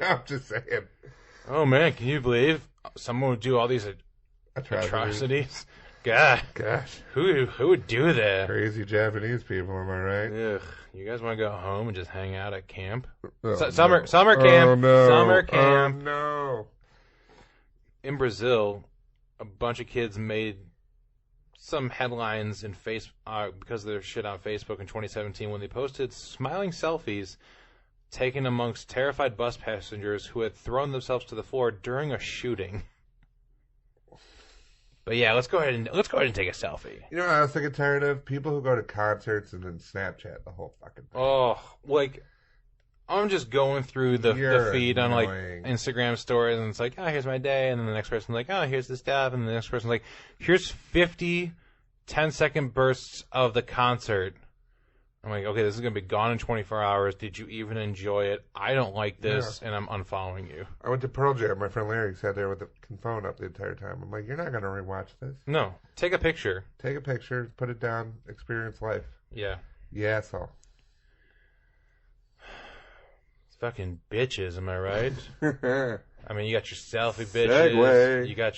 I'm just saying. Oh man, can you believe someone would do all these atrocities? Gosh, who would do that? Crazy Japanese people, am I right? Ugh, you guys want to go home and just hang out at camp? Oh, summer camp. Oh, no. Summer camp. Oh, no. In Brazil, a bunch of kids made some headlines in because of their shit on Facebook in 2017 when they posted smiling selfies taken amongst terrified bus passengers who had thrown themselves to the floor during a shooting. But yeah, let's go ahead and take a selfie. You know what I was thinking tired of? People who go to concerts and then Snapchat the whole fucking thing. Oh, like I'm just going through the feed on like Instagram stories, and it's like, oh, here's my day, and then the next person's like, oh, here's the stuff, and the next person's like, here's 50 10-second bursts of the concert. I'm like, okay, this is gonna be gone in 24 hours. Did you even enjoy it? I don't like this, and I'm unfollowing you. I went to Pearl Jam. My friend Larry sat there with the phone up the entire time. I'm like, you're not gonna rewatch this. No, take a picture. Take a picture, put it down, experience life. Yeah. Yeah, so. Fucking bitches, am I right? I mean, you got your selfie bitches. Segway. You got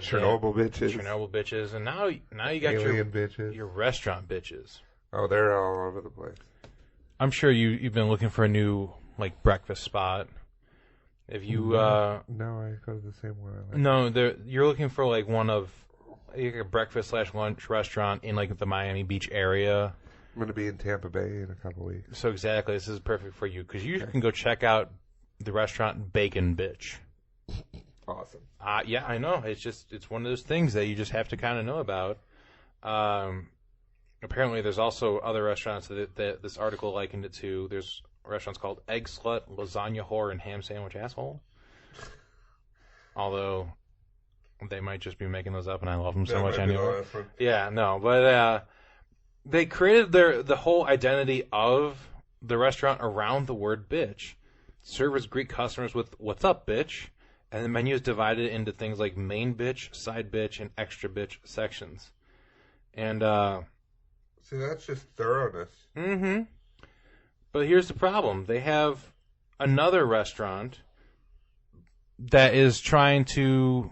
Chernobyl bitches, and now you got your restaurant bitches. Oh, they're all over the place. I'm sure you've been looking for a new like breakfast spot. If you no, I go to the same one. No, you're looking for like a breakfast/lunch restaurant in like the Miami Beach area. I'm going to be in Tampa Bay in a couple weeks. So exactly, this is perfect for you because you can go check out the restaurant Bacon Bitch. Awesome. Yeah, I know. It's one of those things that you just have to kind of know about. Apparently, there's also other restaurants that this article likened it to. There's restaurants called Egg Slut, Lasagna Whore, and Ham Sandwich Asshole. Although they might just be making those up, and I love them so much anyway. Yeah, no, but they created the whole identity of the restaurant around the word bitch. Servers greet customers with "What's up, bitch?" and the menu is divided into things like main bitch, side bitch, and extra bitch sections. And see, that's just thoroughness. Mm-hmm. But here's the problem: they have another restaurant that is trying to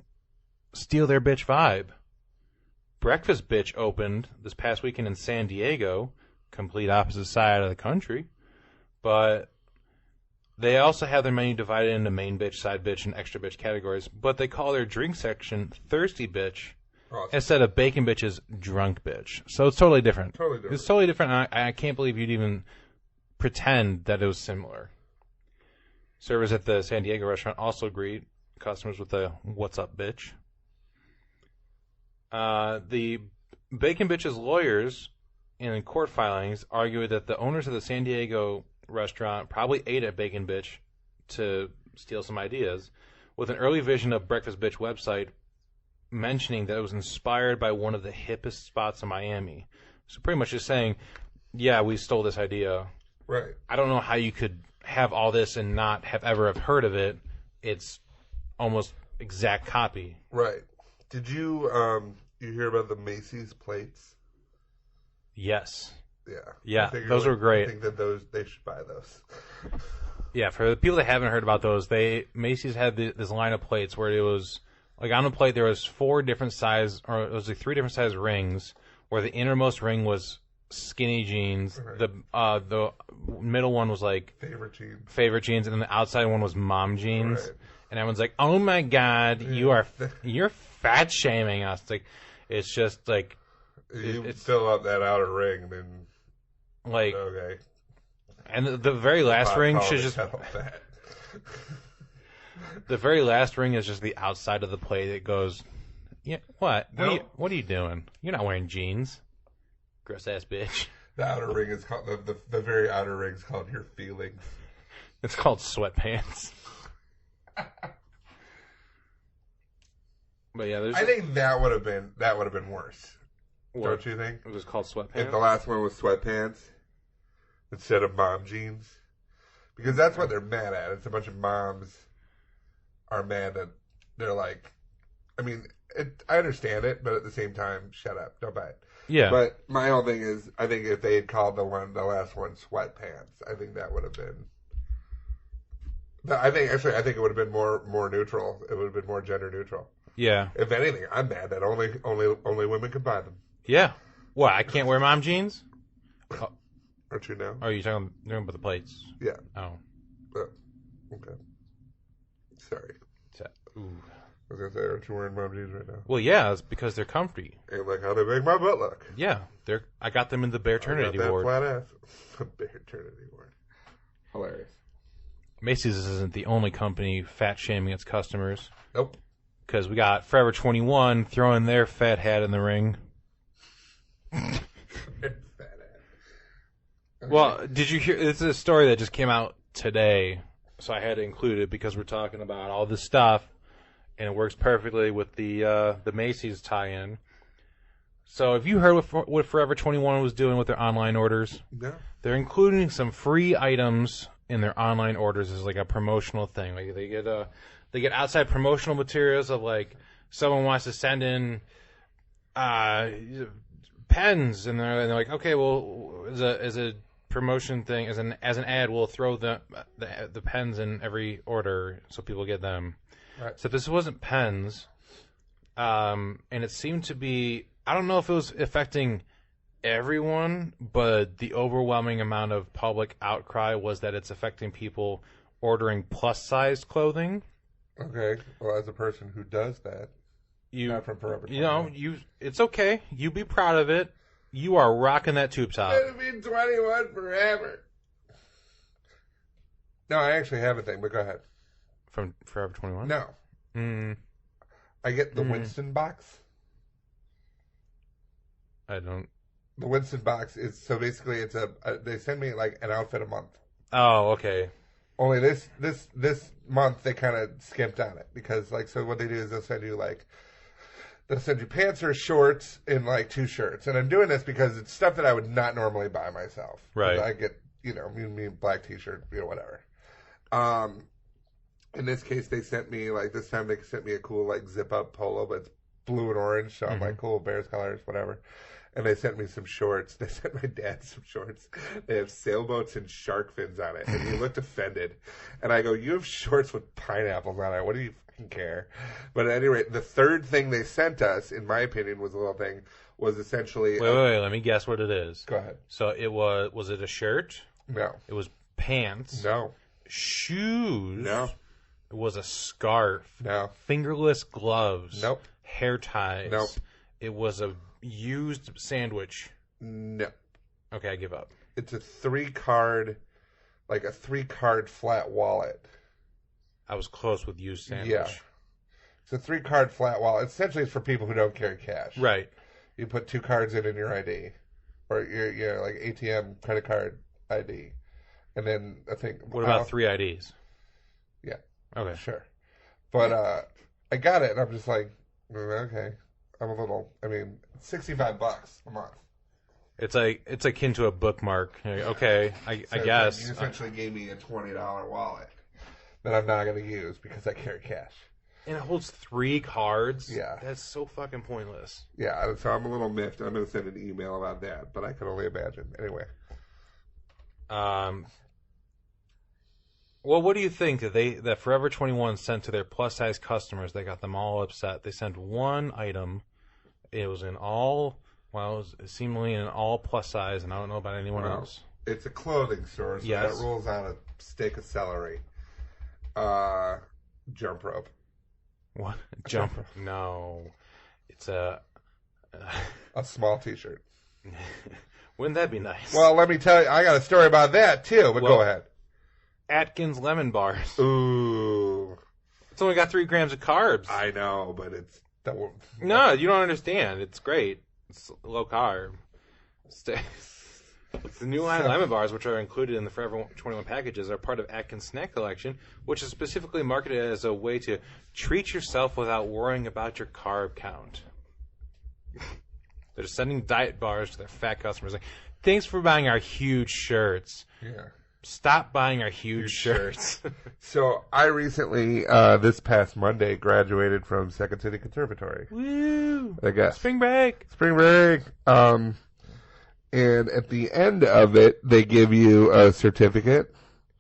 steal their bitch vibe. Breakfast Bitch opened this past weekend in San Diego, complete opposite side of the country, but they also have their menu divided into main bitch, side bitch, and extra bitch categories, but they call their drink section Thirsty Bitch Awesome. instead of bacon bitch is drunk bitch. So it's totally different. Totally different. It's totally different. And I can't believe you'd even pretend that it was similar. Servers at the San Diego restaurant also greet customers with a "What's up, bitch?" The bacon bitch's lawyers in court filings argued that the owners of the San Diego restaurant probably ate at Bacon Bitch to steal some ideas, with an early vision of Breakfast Bitch website mentioning that it was inspired by one of the hippest spots in Miami. So pretty much just saying, yeah, we stole this idea. Right. I don't know how you could have all this and not have ever have heard of it. It's almost exact copy. Right. Did you you hear about the Macy's plates? Yes. Yeah. Yeah, those were great. I think that they should buy those. Yeah, for the people that haven't heard about those, Macy's had this line of plates where it was like on the plate there was 4 different size, or it was like 3 different size rings, where the innermost ring was skinny jeans, Right. the middle one was like favorite jeans, and then the outside one was mom jeans. Right. And everyone's like, "Oh my God, you're fat shaming us!" It's just like you fill out that outer ring, then like okay. And the very last ring should just the very last ring is just the outside of the plate. It goes, yeah. What? No. What are you doing? You're not wearing jeans, gross ass bitch. The outer ring is called the very outer ring is called your feelings. It's called sweatpants. But yeah, I think that would have been worse. What? Don't you think? It was called sweatpants. If the last one was sweatpants instead of mom jeans, because that's what they're mad at. It's a bunch of moms are mad that they're like, I mean, I understand it, but at the same time, shut up, don't buy it. Yeah. But my whole thing is, I think if they had called the last one sweatpants, I think that would have been. I think it would have been more neutral. It would have been more gender neutral. Yeah. If anything, I'm mad that only women could buy them. Yeah. What? I can't wear mom jeans? Oh, Aren't you now? are you talking about the plates? Yeah. Oh. Okay. Sorry. Ooh. I was gonna say, aren't you wearing mom jeans right now? Well, yeah, it's because they're comfy. And like how they make my butt look. Yeah, I got them in the Bear Eternity that Ward. flat ass. Bear Eternity Ward. Hilarious. Macy's isn't the only company fat shaming its customers. Nope. Because we got Forever 21 throwing their fat hat in the ring. Fat ass. Well, did you hear? It's a story that just came out today, so I had to include it because we're talking about all this stuff, and it works perfectly with the Macy's tie-in. So, have you heard what Forever 21 was doing with their online orders? No. They're including some free items in their online orders as like a promotional thing. Like they get outside promotional materials of like someone wants to send in pens, and they're like, okay, well, as a promotion thing, as an ad, we'll throw the pens in every order so people get them. Right. So this wasn't pens, and it seemed to be, I don't know if it was affecting everyone, but the overwhelming amount of public outcry was that it's affecting people ordering plus-sized clothing. Okay. Well, as a person who does that, not from Forever 21. It's okay. You be proud of it. You are rocking that tube top. It's been 21 forever. No, I actually have a thing, but go ahead. From Forever 21? No. I get the Winston box. I don't. The Winston box is, so basically it's they send me like an outfit a month. Oh, okay. Only this month they kind of skimped on it because like, so what they do is they'll send you pants or shorts and like 2 shirts. And I'm doing this because it's stuff that I would not normally buy myself. Right. I get, me black t-shirt, whatever. In this case, this time they sent me a cool like zip up polo, but it's blue and orange. So I'm like, cool, Bears colors, whatever. And they sent me some shorts. They sent my dad some shorts. They have sailboats and shark fins on it. And he looked offended. And I go, you have shorts with pineapples on it. What do you fucking care? But at any rate, the third thing they sent us, in my opinion, was essentially... Wait, let me guess what it is. Go ahead. So it was it a shirt? No. It was pants? No. Shoes? No. It was a scarf? No. Fingerless gloves? Nope. Hair ties? Nope. it was a used sandwich. No. Okay, I give up. It's a 3-card flat wallet. I was close with used sandwich. Yeah. It's a 3-card flat wallet. Essentially, it's for people who don't carry cash. Right. You put 2 cards in your ID, or your like ATM credit card ID, and then I think. What about 3 IDs? Yeah. Okay. Sure. But I got it, and I'm just like, okay. I'm a little. I mean, $65 a month. It's akin to a bookmark. Okay, I guess. You essentially gave me a $20 wallet that I'm not going to use because I carry cash. And it holds 3 cards? Yeah. That's so fucking pointless. Yeah, so I'm a little miffed. I'm going to send an email about that, but I can only imagine. Anyway. Well, what do you think that Forever 21 sent to their plus-size customers? They got them all upset. They sent one item. It was seemingly in all plus size, and I don't know about anyone else. It's a clothing store, so that rolls on a steak of celery. Jump rope. What? Jump? No. It's a small T-shirt. Wouldn't that be nice? Well, let me tell you, I got a story about that too, but go ahead. Atkins lemon bars. Ooh. It's only got 3 grams of carbs. I know, but it's... No, you don't understand. It's great. It's low carb. The new line of lemon bars, which are included in the Forever 21 packages, are part of Atkins Snack Collection, which is specifically marketed as a way to treat yourself without worrying about your carb count. They're sending diet bars to their fat customers. Like, thanks for buying our huge shirts. Yeah. Stop buying our huge shirts. So I recently, this past Monday, graduated from Second City Conservatory. Woo! I guess. Spring break. And at the end of it, they give you a certificate.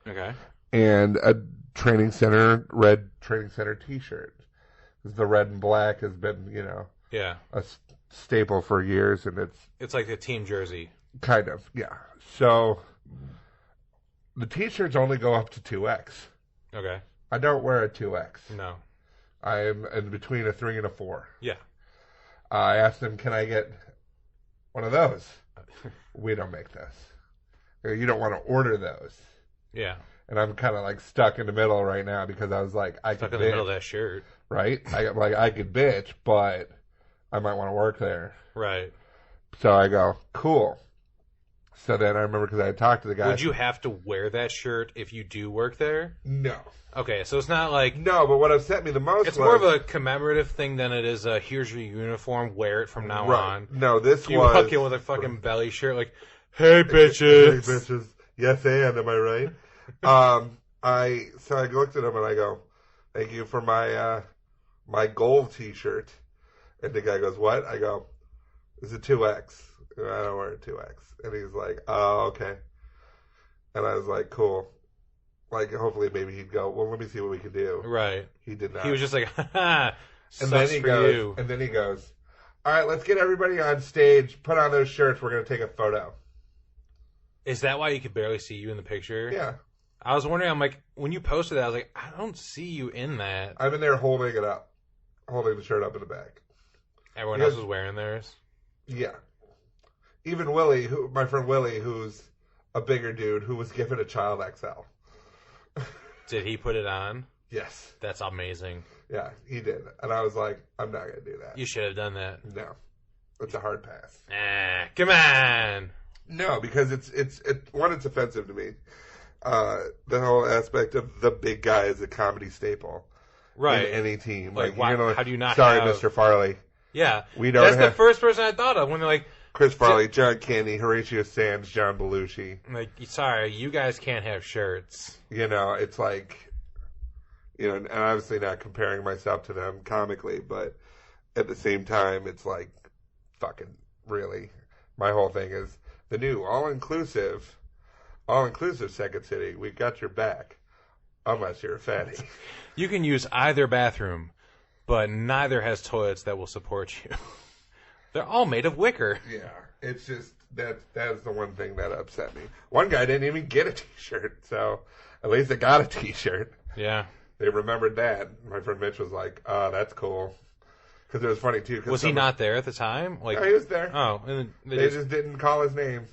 Okay. And a red training center T-shirt. The red and black has been, a staple for years, and it's like a team jersey. Kind of, yeah. So the T-shirts only go up to 2X. Okay. I don't wear a 2X. No. I'm in between a 3 and a 4. Yeah. I asked them, can I get one of those? We don't make those. You don't want to order those. Yeah. And I'm kind of like stuck in the middle right now because I was like, stuck in the middle of that shirt. Right? I could bitch, but I might want to work there. Right. So I go, cool. So then I remember because I had talked to the guy. Would you have to wear that shirt if you do work there? No. Okay, so it's not like... No, but what upset me the most It's more of a commemorative thing than it is a, here's your uniform, wear it from now on. No, you walk in with a fucking belly shirt like, hey, bitches. Hey, bitches. Yes, and am I right? So I looked at him and I go, thank you for my gold T-shirt. And the guy goes, what? I go, it's a 2X. I don't wear a 2X. And he's like, oh, okay. And I was like, cool. Like, hopefully maybe he'd go, well, let me see what we can do. Right. He did not. He was just like, haha, and then he goes, And then he goes, all right, let's get everybody on stage, put on those shirts, we're going to take a photo. Is that why you could barely see you in the picture? Yeah. I was wondering, I'm like, when you posted that, I was like, I don't see you in that. I'm in there holding it up. Holding the shirt up in the back. Everyone else was wearing theirs? Yeah. Even Willie, my friend Willie, who's a bigger dude, who was given a child XL. Did he put it on? Yes. That's amazing. Yeah, he did. And I was like, I'm not going to do that. You should have done that. No. It's a hard pass. Come on. No, because it's offensive to me. The whole aspect of the big guy is a comedy staple. Right. In any team. Like why, how do you not sorry, have... Mr. Farley. Yeah. We don't That's the first person I thought of when they're like... Chris Farley, John Candy, Horatio Sands, John Belushi. Like, sorry, you guys can't have shirts. It's like... and obviously not comparing myself to them comically, but at the same time, it's like, fucking, really. My whole thing is the new all-inclusive Second City. We got your back, unless you're a fatty. You can use either bathroom, but neither has toilets that will support you. They're all made of wicker. Yeah, it's just, that's the one thing that upset me. One guy didn't even get a T-shirt, so at least they got a T-shirt. Yeah. They remembered that. My friend Mitch was like, oh, that's cool. Because it was funny, too. Was he not there at the time? No, he was there. Oh. And they just didn't call his name.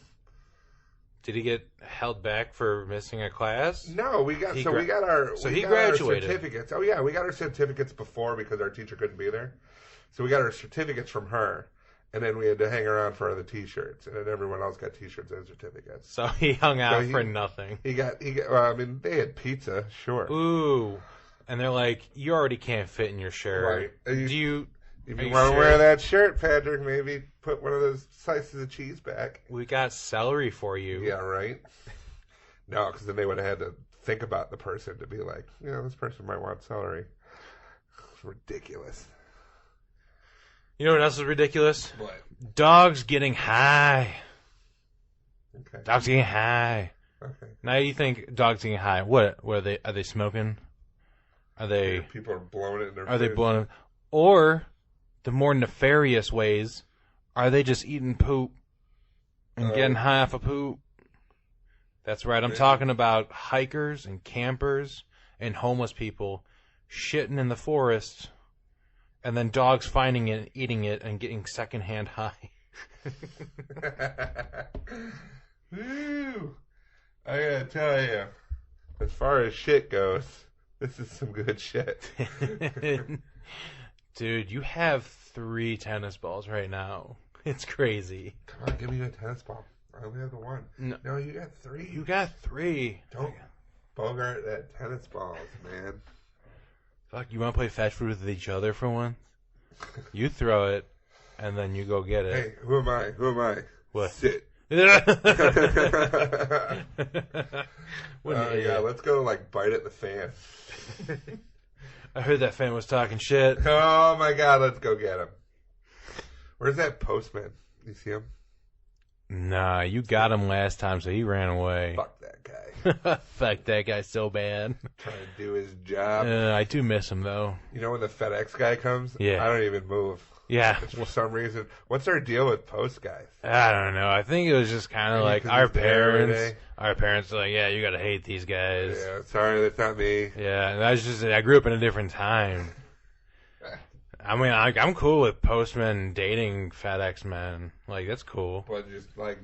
Did he get held back for missing a class? No, we got our graduated. Certificates. Oh yeah, we got our certificates before because our teacher couldn't be there. So we got our certificates from her, and then we had to hang around for the T-shirts, and then everyone else got T-shirts and certificates. So he hung out for nothing. He got. Well, I mean, they had pizza, sure. Ooh, and they're like, you already can't fit in your shirt. Right? Do you? If you want to wear that shirt, Patrick, maybe put one of those slices of cheese back. We got celery for you. Yeah, right? No, because then they would have had to think about the person to be like, this person might want celery. It's ridiculous. You know what else is ridiculous? What? Dogs getting high. Okay. Dogs getting high. Okay. Now you think dogs getting high. What are they? Are they smoking? Are they... People are blowing it in their face. Are they blowing it? Or... the more nefarious ways, are they just eating poop and getting high off of poop? That's right. I'm talking about hikers and campers and homeless people shitting in the forest, and then dogs finding it, eating it, and getting secondhand high. Woo! I gotta tell you, as far as shit goes, this is some good shit. Dude, you have 3 tennis balls right now. It's crazy. Come on, give me a tennis ball. I only have the one. No, you got 3. You got 3. Don't bogart that tennis balls, man. Fuck, you want to play fetch food with each other for once? You throw it, and then you go get it. Hey, who am I? What? Sit. Yeah, let's go, bite at the fan. I heard that fan was talking shit. Oh my god, let's go get him. Where's that postman? You see him? Nah, you got him last time, so he ran away. Fuck that guy. Fuck that guy so bad. Trying to do his job. I do miss him, though. You know when the FedEx guy comes? Yeah. I don't even move. Yeah. For some reason. What's our deal with post guys? I don't know. I think it was just kind of like our parents. Our parents are like, yeah, you gotta hate these guys. Yeah, sorry, that's not me. Yeah, and that's just, I grew up in a different time. I mean, I'm cool with postmen dating FedEx men. That's cool. But just, not,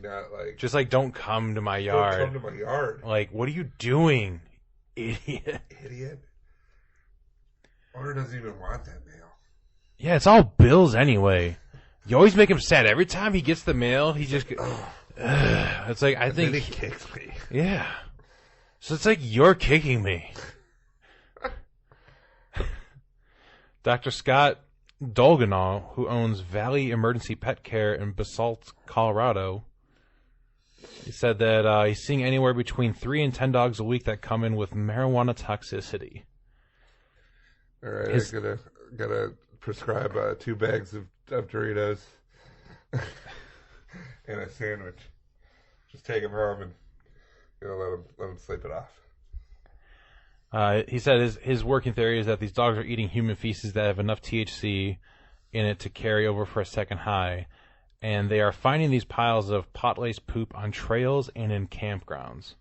Just, don't come to my yard. Don't come to my yard. What are you doing, idiot? Idiot. Owner doesn't even want that mail. Yeah, it's all bills anyway. You always make him sad. Every time he gets the mail, he just... it's like, I think... then he kicks me. Yeah. So it's like you're kicking me. Dr. Scott Dolganall, who owns Valley Emergency Pet Care in Basalt, Colorado, he said that he's seeing anywhere between 3 and 10 dogs a week that come in with marijuana toxicity. All right, I gotta prescribe 2 bags of Doritos and a sandwich. Just take him home and let him sleep it off. He said his working theory is that these dogs are eating human feces that have enough THC in it to carry over for a second high, and they are finding these piles of pot-laced poop on trails and in campgrounds,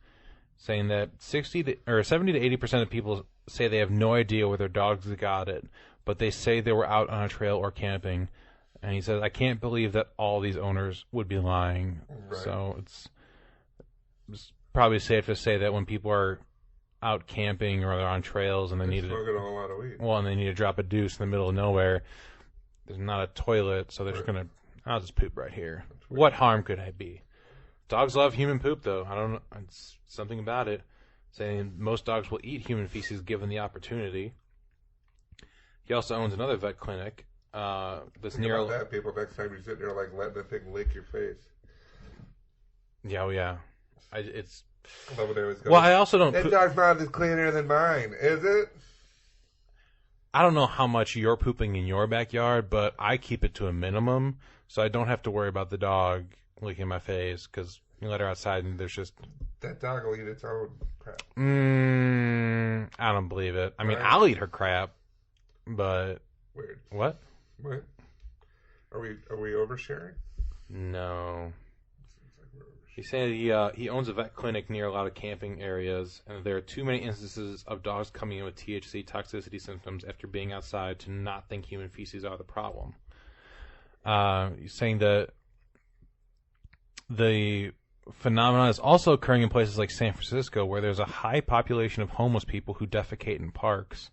saying that 70 to 80% of people say they have no idea where their dogs got it, but they say they were out on a trail or camping. And he says, I can't believe that all these owners would be lying. Right. So it's probably safe to say that when people are out camping or they're on trails and they need smoking a whole lot of weed. Well, and they need to drop a deuce in the middle of nowhere, there's not a toilet, so they're just gonna, I'll just poop right here. What harm could it be? Dogs love human poop, though. I don't know. It's something about it. Saying most dogs will eat human feces given the opportunity. He also owns another vet clinic. That's Think about that, people. Next time you're sitting there, letting that thing lick your face. Yeah, oh yeah. It's. Well, I also don't. That dog's not as cleaner than mine, is it? I don't know how much you're pooping in your backyard, but I keep it to a minimum, so I don't have to worry about the dog licking my face, because you let her outside and there's just... That dog will eat its own crap. I don't believe it. I mean, I'll eat her crap, but... Weird. What? What? Are we oversharing? No. Seems like we're oversharing. He's saying he owns a vet clinic near a lot of camping areas, and there are too many instances of dogs coming in with THC toxicity symptoms after being outside to not think human feces are the problem. He's saying that the phenomenon is also occurring in places like San Francisco, where there's a high population of homeless people who defecate in parks.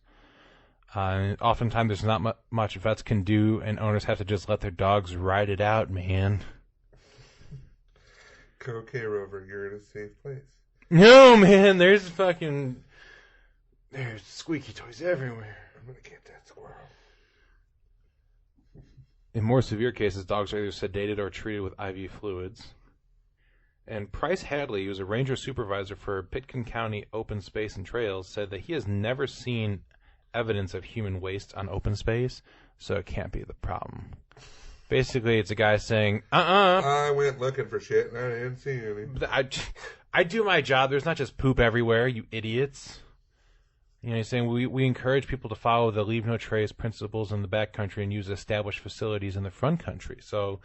And oftentimes there's not much vets can do, and owners have to just let their dogs ride it out, man. Okay, Rover, you're in a safe place. No, man, there's squeaky toys everywhere. I'm gonna get that squirrel. In more severe cases, dogs are either sedated or treated with IV fluids. And Price Hadley, who's a ranger supervisor for Pitkin County Open Space and Trails, said that he has never seen evidence of human waste on open space, so it can't be the problem. Basically, it's a guy saying, I went looking for shit and I didn't see any. I do my job. There's not just poop everywhere, you idiots. You know, he's saying we encourage people to follow the leave no trace principles in the backcountry and use established facilities in the front country. So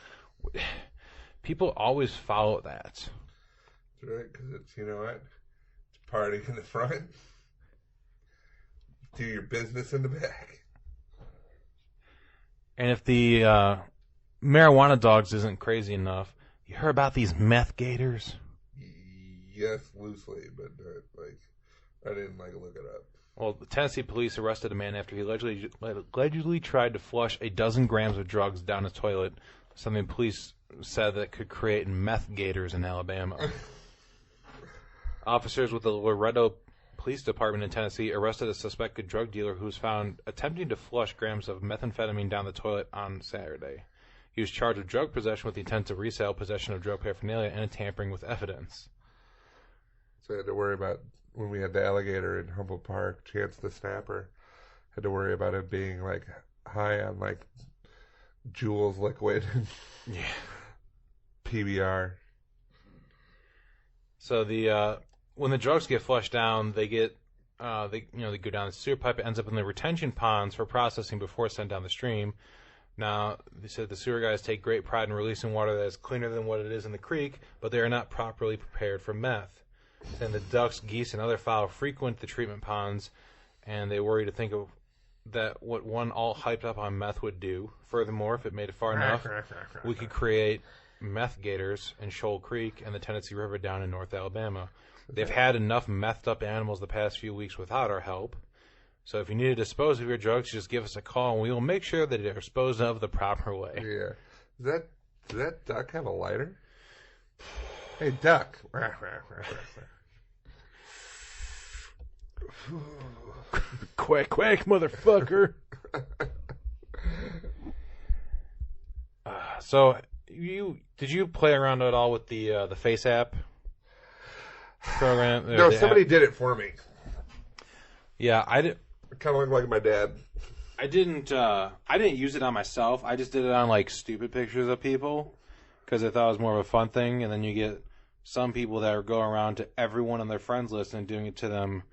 people always follow that. That's right, because it's, you know what? It's party in the front. Do your business in the back. And if the marijuana dogs isn't crazy enough, you heard about these meth gators? Yes, loosely, but I didn't look it up. Well, the Tennessee police arrested a man after he allegedly tried to flush a dozen grams of drugs down his toilet, something police said that could create meth gators in Alabama. Officers with the Loretto Police Department in Tennessee arrested a suspected drug dealer who was found attempting to flush grams of methamphetamine down the toilet on Saturday. He was charged with drug possession with the intent to resale, possession of drug paraphernalia, and tampering with evidence. So I had to worry about when we had the alligator in Humboldt Park, Chance the Snapper. Had to worry about it being high on Juul's liquid. Yeah. PBR. So when the drugs get flushed down, they go down the sewer pipe. It ends up in the retention ponds for processing before it's sent down the stream. Now, they said the sewer guys take great pride in releasing water that is cleaner than what it is in the creek, but they are not properly prepared for meth. And the ducks, geese, and other fowl frequent the treatment ponds, and they worry to think of that what one all hyped up on meth would do. Furthermore, if it made it far enough, we could create meth gators in Shoal Creek and the Tennessee River down in North Alabama. They've had enough methed up animals the past few weeks without our help. So if you need to dispose of your drugs, just give us a call, and we will make sure that they are disposed of the proper way. Yeah. Does that duck have a lighter? Hey, duck. Quack, quack, motherfucker. So, did you play around at all with the Face app program? No, somebody did it for me. Yeah, I did. It kind of looked like my dad. I didn't use it on myself. I just did it on stupid pictures of people because I thought it was more of a fun thing. And then you get some people that are going around to everyone on their friends list and doing it to them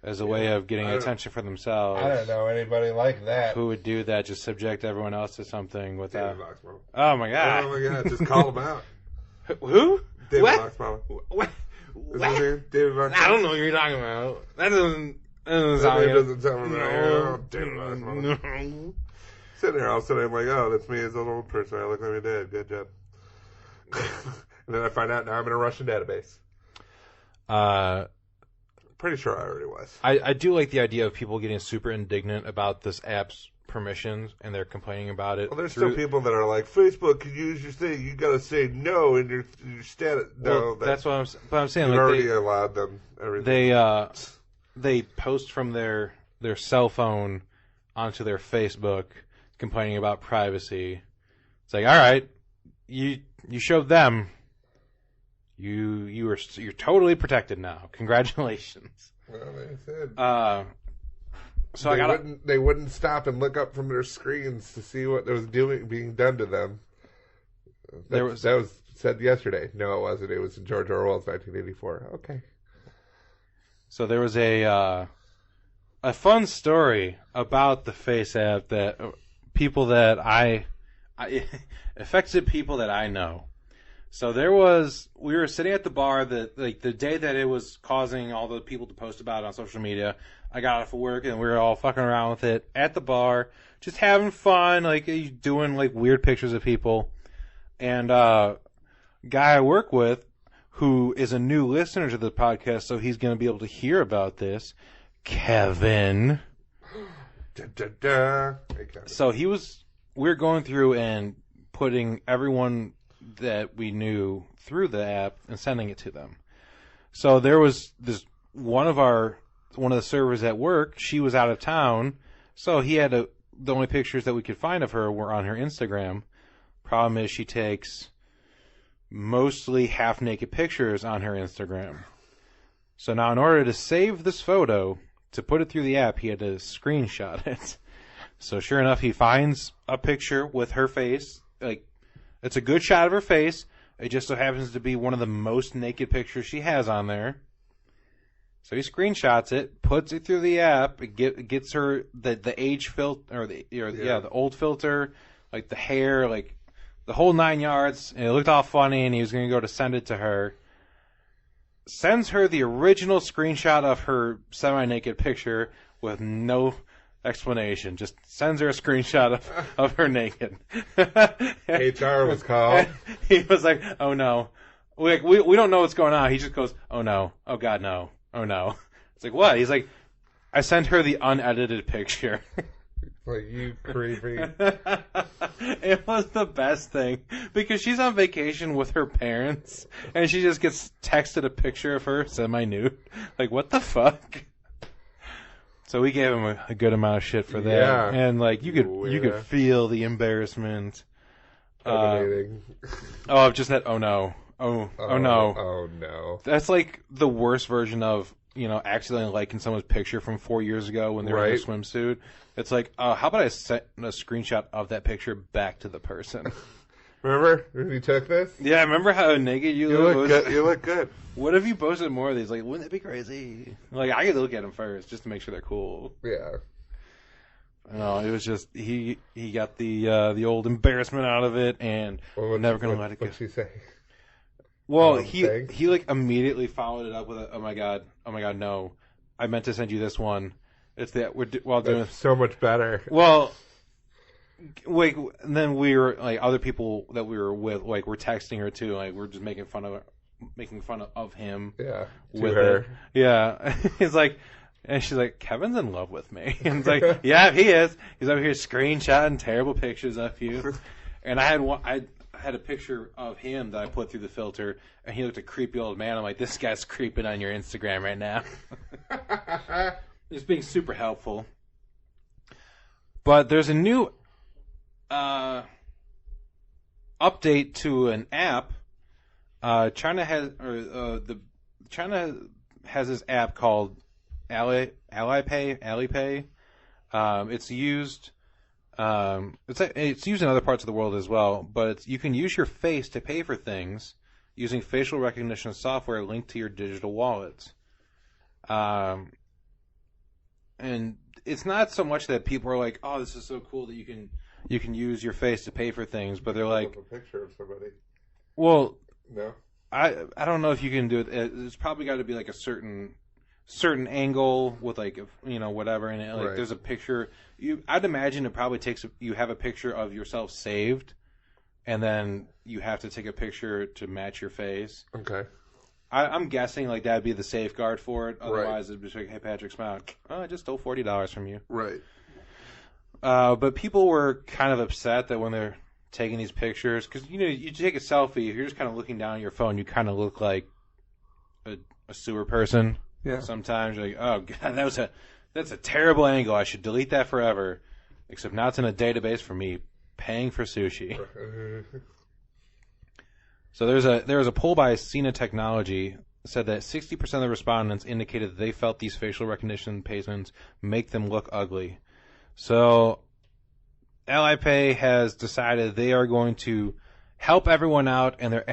as a way of getting attention for themselves. I don't know anybody like that. Who would do that? Just subject everyone else to something without. David Boxmama. Oh my god! Oh my god! Just call him out. Who? David What? Boxmama. What? Is his name David Boxmama? I don't know what you're talking about. That doesn't That sound name right. doesn't sound right. No. Oh, David Boxmama. Sitting there all of a sudden, I'm like, oh, that's me as an old person. I look like my dad. Good job. And then I find out now I'm in a Russian database. Pretty sure I already was. I do like the idea of people getting super indignant about this app's permissions, and they're complaining about it. Well, there's still people that are like, Facebook can use your thing. You got to say no in your status. No, Well, that's what I'm saying. You've Like already allowed them everything. they post from their cell phone onto their Facebook, complaining about privacy. It's like, all right, you showed them. You're totally protected now. Congratulations. Well, they said. So they wouldn't stop and look up from their screens to see what was being done to them. That was said yesterday. No, it wasn't. It was in George Orwell's 1984. Okay. So there was a fun story about the Face app that people that affected people that I know. So we were sitting at the bar the day that it was causing all the people to post about it on social media. I got off of work and we were all fucking around with it at the bar, just having fun, like doing like weird pictures of people. And guy I work with, who is a new listener to the podcast, so he's going to be able to hear about this, Kevin. Da, da, da. Hey, Kevin. So we were going through and putting everyone that we knew through the app and sending it to them. So there was this one of the servers at work. She was out of town, so the only pictures that we could find of her were on her Instagram. Problem is, she takes mostly half naked pictures on her Instagram. So now, in order to save this photo to put it through the app, he had to screenshot it. So sure enough, he finds a picture with her face. Like, it's a good shot of her face. It just so happens to be one of the most naked pictures she has on there. So he screenshots it, puts it through the app. It gets her the age filter, or the old filter, like the hair, like the whole 9 yards. And it looked all funny, and he was going to go to send it to her. Sends her the original screenshot of her semi-naked picture with no explanation. Just sends her a screenshot of her naked. HR was called. He was like, "Oh no, we don't know what's going on." He just goes, "Oh no, oh god, no, oh no." It's like, what? He's like, "I sent her the unedited picture." Like, you creepy. It was the best thing because she's on vacation with her parents and she just gets texted a picture of her semi-nude. Like, what the fuck? So we gave him a good amount of shit for that. Yeah. And like you could feel the embarrassment. Emanating. I've just had oh no. Oh no. Oh no. That's like the worst version of, accidentally liking someone's picture from 4 years ago when they were in a swimsuit. It's like, how about I send a screenshot of that picture back to the person? Remember when you took this? Yeah, remember how naked you look good. You look good. What if you posted more of these? Like, wouldn't that be crazy? Like, I could look at them first just to make sure they're cool. Yeah. No, it was just he got the old embarrassment out of it, and never gonna let it go. What'd she say? Well, he like immediately followed it up with oh my god, no, I meant to send you this one. It's that while doing That's so much better. Well, wait, and then we were like other people that we were with, like we're texting her too, like we're just making fun of him. Yeah, with her. It. Yeah, he's like, and she's like, Kevin's in love with me. And it's like, yeah, he is. He's over here screenshotting terrible pictures of you. And I had a picture of him that I put through the filter, and he looked a creepy old man. I'm like, this guy's creeping on your Instagram right now. He's being super helpful. But there's a new update to an app. China has this app called Alipay. It's used. It's used in other parts of the world as well, but you can use your face to pay for things using facial recognition software linked to your digital wallets. And it's not so much that people are like, "Oh, this is so cool that you can use your face to pay for things," but they're like, a picture of somebody. Well, no, I don't know if you can do it. It's probably got to be like a certain angle with like whatever, and like right. There's a picture. I'd imagine it probably takes you have a picture of yourself saved, and then you have to take a picture to match your face. Okay. I'm guessing like that'd be the safeguard for it. Otherwise, right. It'd be like, "Hey, Patrick, smile. Oh, I just stole $40 from you." Right. But people were kind of upset that when they're taking these pictures, because you take a selfie, if you're just kind of looking down at your phone, you kind of look like a sewer person. Yeah. Sometimes you're like, "Oh God, that's a terrible angle. I should delete that forever." Except now it's in a database for me paying for sushi. So there was a poll by Cena Technology that said that 60% of the respondents indicated that they felt these facial recognition payments make them look ugly. So Alipay has decided they are going to help everyone out, and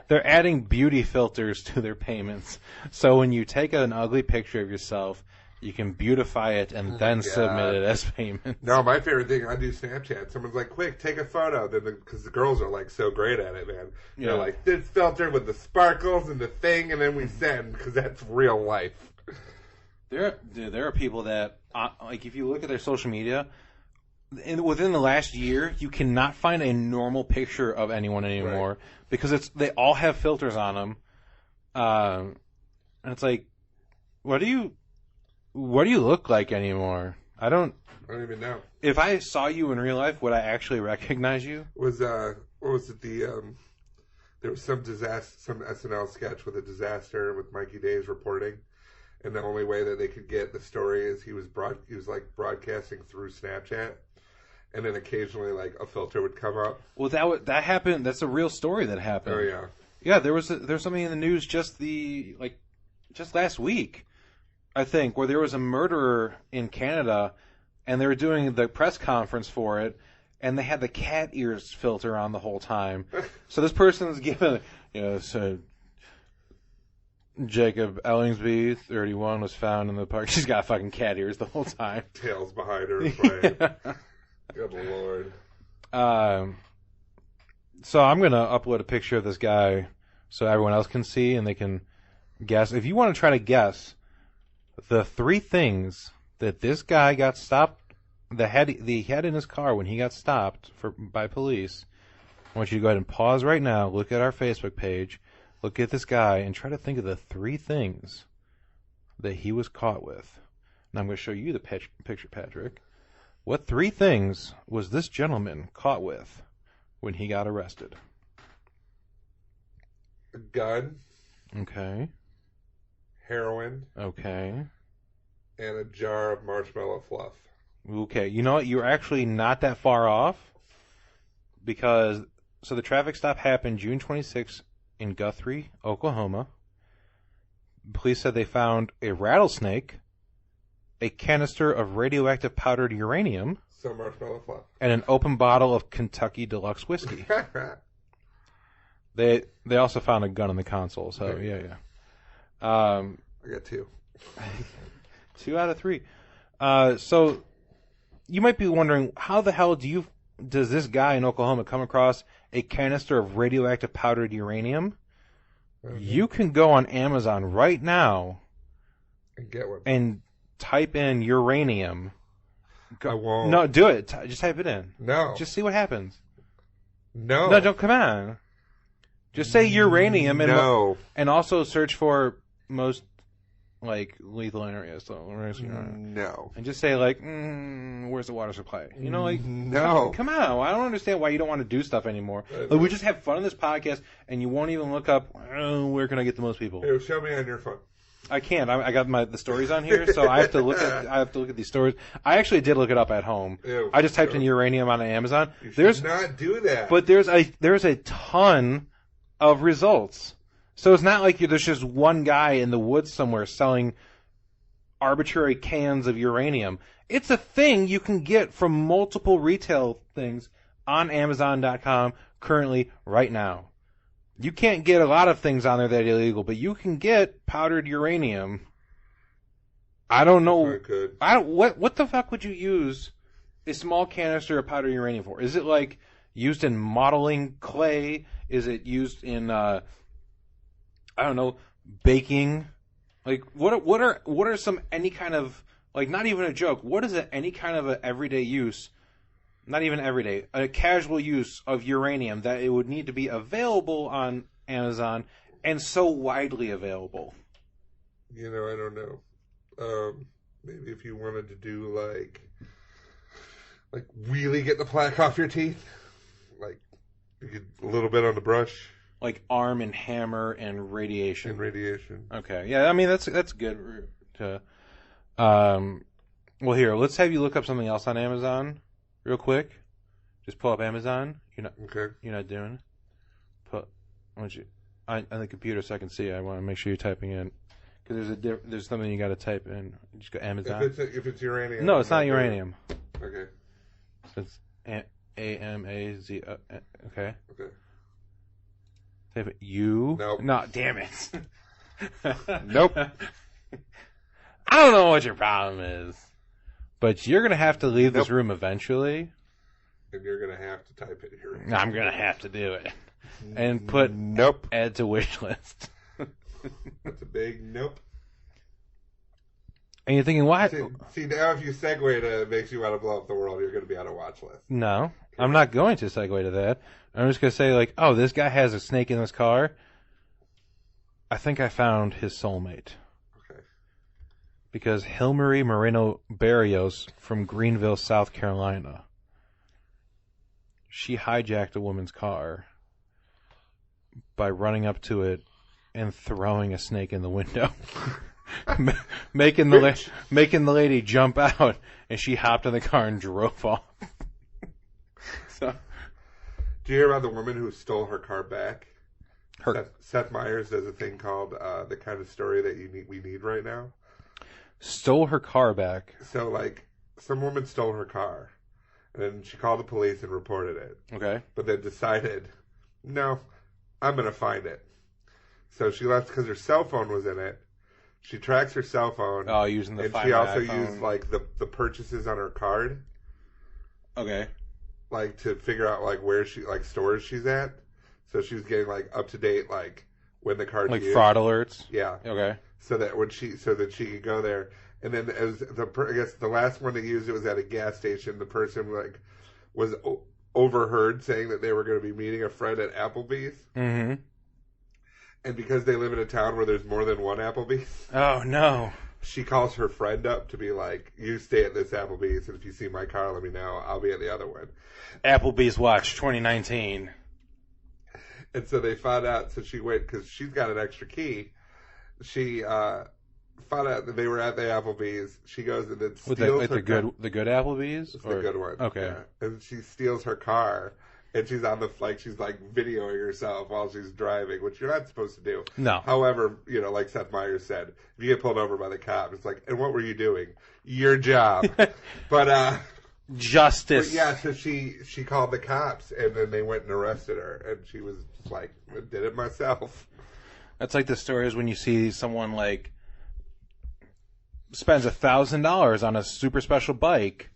they're adding beauty filters to their payments. So when you take an ugly picture of yourself, You can beautify it and then submit it as payment. No, my favorite thing, I do Snapchat. Someone's like, quick, take a photo. Because the girls are like so great at it, man. Yeah. They're like, this filter with the sparkles and the thing, and then we send, because that's real life. There are people that, like, if you look at their social media, within the last year, you cannot find a normal picture of anyone anymore, right, because they all have filters on them. And it's like, what do you look like anymore? I don't even know. If I saw you in real life, would I actually recognize you? What was it? There was some SNL sketch with a disaster with Mikey Days reporting, and the only way that they could get the story is he was like broadcasting through Snapchat, and then occasionally like a filter would come up. Well, that happened. That's a real story that happened. Oh yeah. Yeah, there was something in the news just last week, I think, where there was a murderer in Canada, and they were doing the press conference for it, and they had the cat ears filter on the whole time. So this person's given, so Jacob Ellingsby, 31, was found in the park. She's got fucking cat ears the whole time. Tails behind her. Right? Good Lord. So I'm going to upload a picture of this guy so everyone else can see and they can guess. If you want to try to guess the 3 things that this guy got stopped, he had in his car when he got stopped by police, I want you to go ahead and pause right now, look at our Facebook page, look at this guy, and try to think of the 3 things that he was caught with. Now I'm going to show you the picture, Patrick. What 3 things was this gentleman caught with when he got arrested? A gun. Okay. Heroin. Okay. And a jar of marshmallow fluff. Okay. You know what? You're actually not that far off, because the traffic stop happened June 26th in Guthrie, Oklahoma. Police said they found a rattlesnake, a canister of radioactive powdered uranium, some marshmallow fluff, and an open bottle of Kentucky Deluxe whiskey. They also found a gun in the console, so yeah. I got 2. 2 out of 3. So you might be wondering, how the hell does this guy in Oklahoma come across a canister of radioactive powdered uranium? Mm-hmm. You can go on Amazon right now and get one and type in uranium. I won't. No, do it. Just type it in. No. Just see what happens. No. No, don't, come on. Just say uranium and also search for most lethal areas. So, no. And just say where's the water supply? No. Come on. I don't understand why you don't want to do stuff anymore. We just have fun in this podcast, and you won't even look up where can I get the most people. Hey, show me on your phone. I can't. I got the stories on here, so I have to look at these stories. I actually did look it up at home. Ew, I just typed in uranium on Amazon. You should not do that. But there's a ton of results. So it's not like there's just one guy in the woods somewhere selling arbitrary cans of uranium. It's a thing you can get from multiple retail things on Amazon.com currently right now. You can't get a lot of things on there that are illegal, but you can get powdered uranium. I don't know. What the fuck would you use a small canister of powdered uranium for? Is it used in modeling clay? Is it used in I don't know, baking? What are some any kind of not even a joke? What is any kind of a everyday use? Not even everyday, a casual use of uranium that it would need to be available on Amazon and so widely available? I don't know. Maybe if you wanted to do really get the plaque off your teeth, you could a little bit on the brush. Arm and hammer and radiation. Okay, yeah, I mean that's good. Well, here, let's have you look up something else on Amazon. Real quick, just pull up Amazon. You're not doing it. On the computer so I can see. I want to make sure you're typing in, because there's something you got to type in. Just go Amazon. If it's uranium. No, it's not uranium. Okay. So it's AMAZ. Okay. Okay. Type it. You. Nope. No, damn it. Nope. I don't know what your problem is, but you're going to have to leave this room eventually. And you're going to have to type it here. I'm going to have to do it. And put add to wish list. That's a big nope. And you're thinking, what? See, now if you segue to it makes you want to blow up the world, you're going to be on a watch list. No, I'm not going to segue to that. I'm just going to say, like, oh, this guy has a snake in his car. I think I found his soulmate. Okay. Because Hilmarie Moreno Barrios from Greenville, South Carolina, she hijacked a woman's car by running up to it and throwing a snake in the window. making the lady jump out, and she hopped in the car and drove off. So, do you hear about the woman who stole her car back? Seth Meyers does a thing called the kind of story that we need right now. Stole her car back. So, like, some woman stole her car, and then she called the police and reported it. Okay. But then decided, no, I'm going to find it. So she left because her cell phone was in it. She tracks her cell phone. Oh, using the and Find she My also iPhone. used like the purchases on her card. Okay. Like to figure out like where she like stores she's at. So she was getting like up to date like when the card Like used. fraud alerts. Yeah. Okay. So that she could go there, and then as I guess the last one to use it was at a gas station. The person like was overheard saying that they were going to be meeting a friend at Applebee's. Mm-hmm. And because they live in a town where there's more than one Applebee's. Oh, no. She calls her friend up to be like, you stay at this Applebee's, and if you see my car, let me know. I'll be at the other one. Applebee's Watch 2019. And so they found out, so she went, because she's got an extra key. She found out that they were at the Applebee's. She goes and then steals her car. The good Applebee's? It's the good one. Okay. Yeah. And she steals her car. And she's on the, like, she's, like, videoing herself while she's driving, which you're not supposed to do. No. However, you know, like Seth Meyers said, if you get pulled over by the cop, it's like, and what were you doing? Your job. But, Justice. But yeah, so she called the cops, and then they went and arrested her. And she was like, I did it myself. That's like the stories when you see someone, like, spends $1,000 on a super special bike,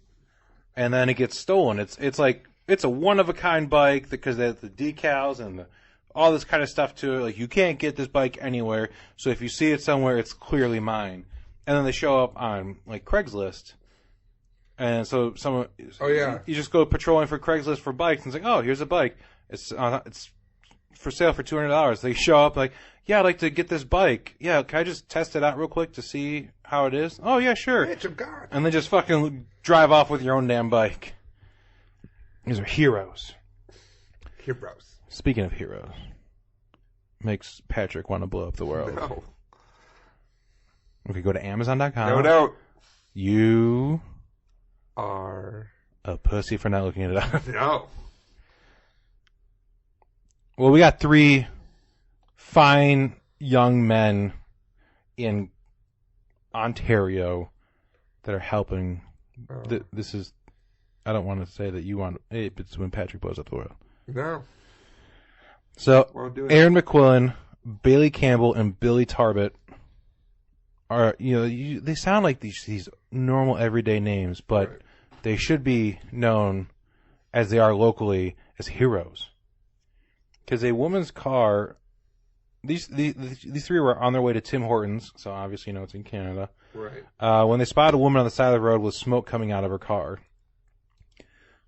and then it gets stolen. It's like, it's a one-of-a-kind bike because they have the decals and all this kind of stuff to it. Like, you can't get this bike anywhere, so if you see it somewhere, it's clearly mine. And then they show up on, like, Craigslist. And so someone... Oh, yeah. You just go patrolling for Craigslist for bikes, and it's like, oh, here's a bike. It's for sale for $200. They show up like, yeah, I'd like to get this bike. Yeah, can I just test it out real quick to see how it is? Oh, yeah, sure. Bitch, I'm gone. And then just fucking drive off with your own damn bike. These are heroes. Heroes. Speaking of heroes, makes Patrick want to blow up the world. No. Okay, go to Amazon.com. No. You are a pussy for not looking it up. No. Well, we got 3 fine young men in Ontario that are helping. This is... I don't want to say that you want... It's when Patrick blows up the world. No. So, Won't do it. Aaron McQuillan, Bailey Campbell, and Billy Tarbett are, they sound like these normal everyday names, but Right. They should be known, as they are locally, as heroes. Because a woman's car... These 3 were on their way to Tim Hortons, so obviously it's in Canada. Right. When they spotted a woman on the side of the road with smoke coming out of her car.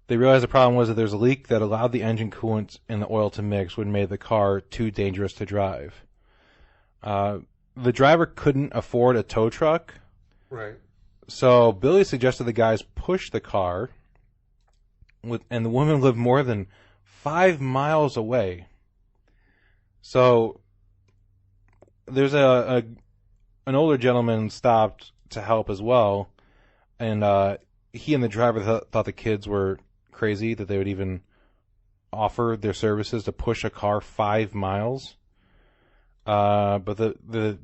They realized the problem was that there's a leak that allowed the engine coolant and the oil to mix, which made the car too dangerous to drive. The driver couldn't afford a tow truck, Right. so Billy suggested the guys push the car, and the woman lived more than 5 miles away. So there's an older gentleman stopped to help as well, and he and the driver thought the kids were crazy that they would even offer their services to push a car 5 miles. But the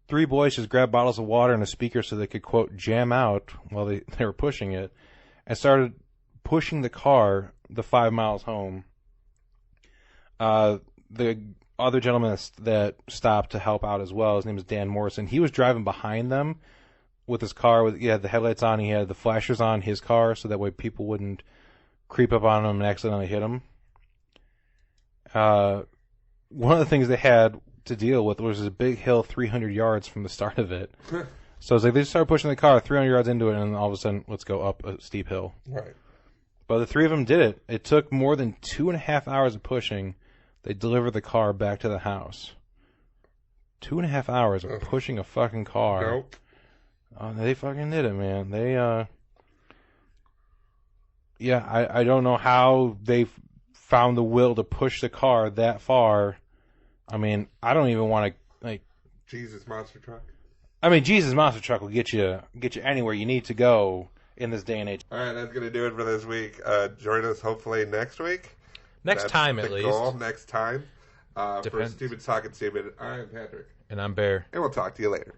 3 boys just grabbed bottles of water and a speaker so they could, quote, jam out while they were pushing it, and started pushing the car the 5 miles home. The other gentleman that stopped to help out as well, his name is Dan Morrison, he was driving behind them with his car. He had the headlights on. He had the flashers on his car, so that way people wouldn't creep up on him and accidentally hit him. One of the things they had to deal with was a big hill 300 yards from the start of it. So it's like they just started pushing the car 300 yards into it, and all of a sudden, let's go up a steep hill. Right. But the three of them did it. It took more than 2.5 hours of pushing. They delivered the car back to the house. 2.5 hours of pushing a fucking car. Nope. They fucking did it, man. They, yeah, I don't know how they found the will to push the car that far. I mean, I don't even want to, like... Jesus Monster Truck? I mean, Jesus Monster Truck will get you anywhere you need to go in this day and age. All right, that's going to do it for this week. Join us hopefully next week. Next time, at least. Goal, next time. For Stupid Talking Stupid, I'm Patrick. And I'm Bear. And we'll talk to you later.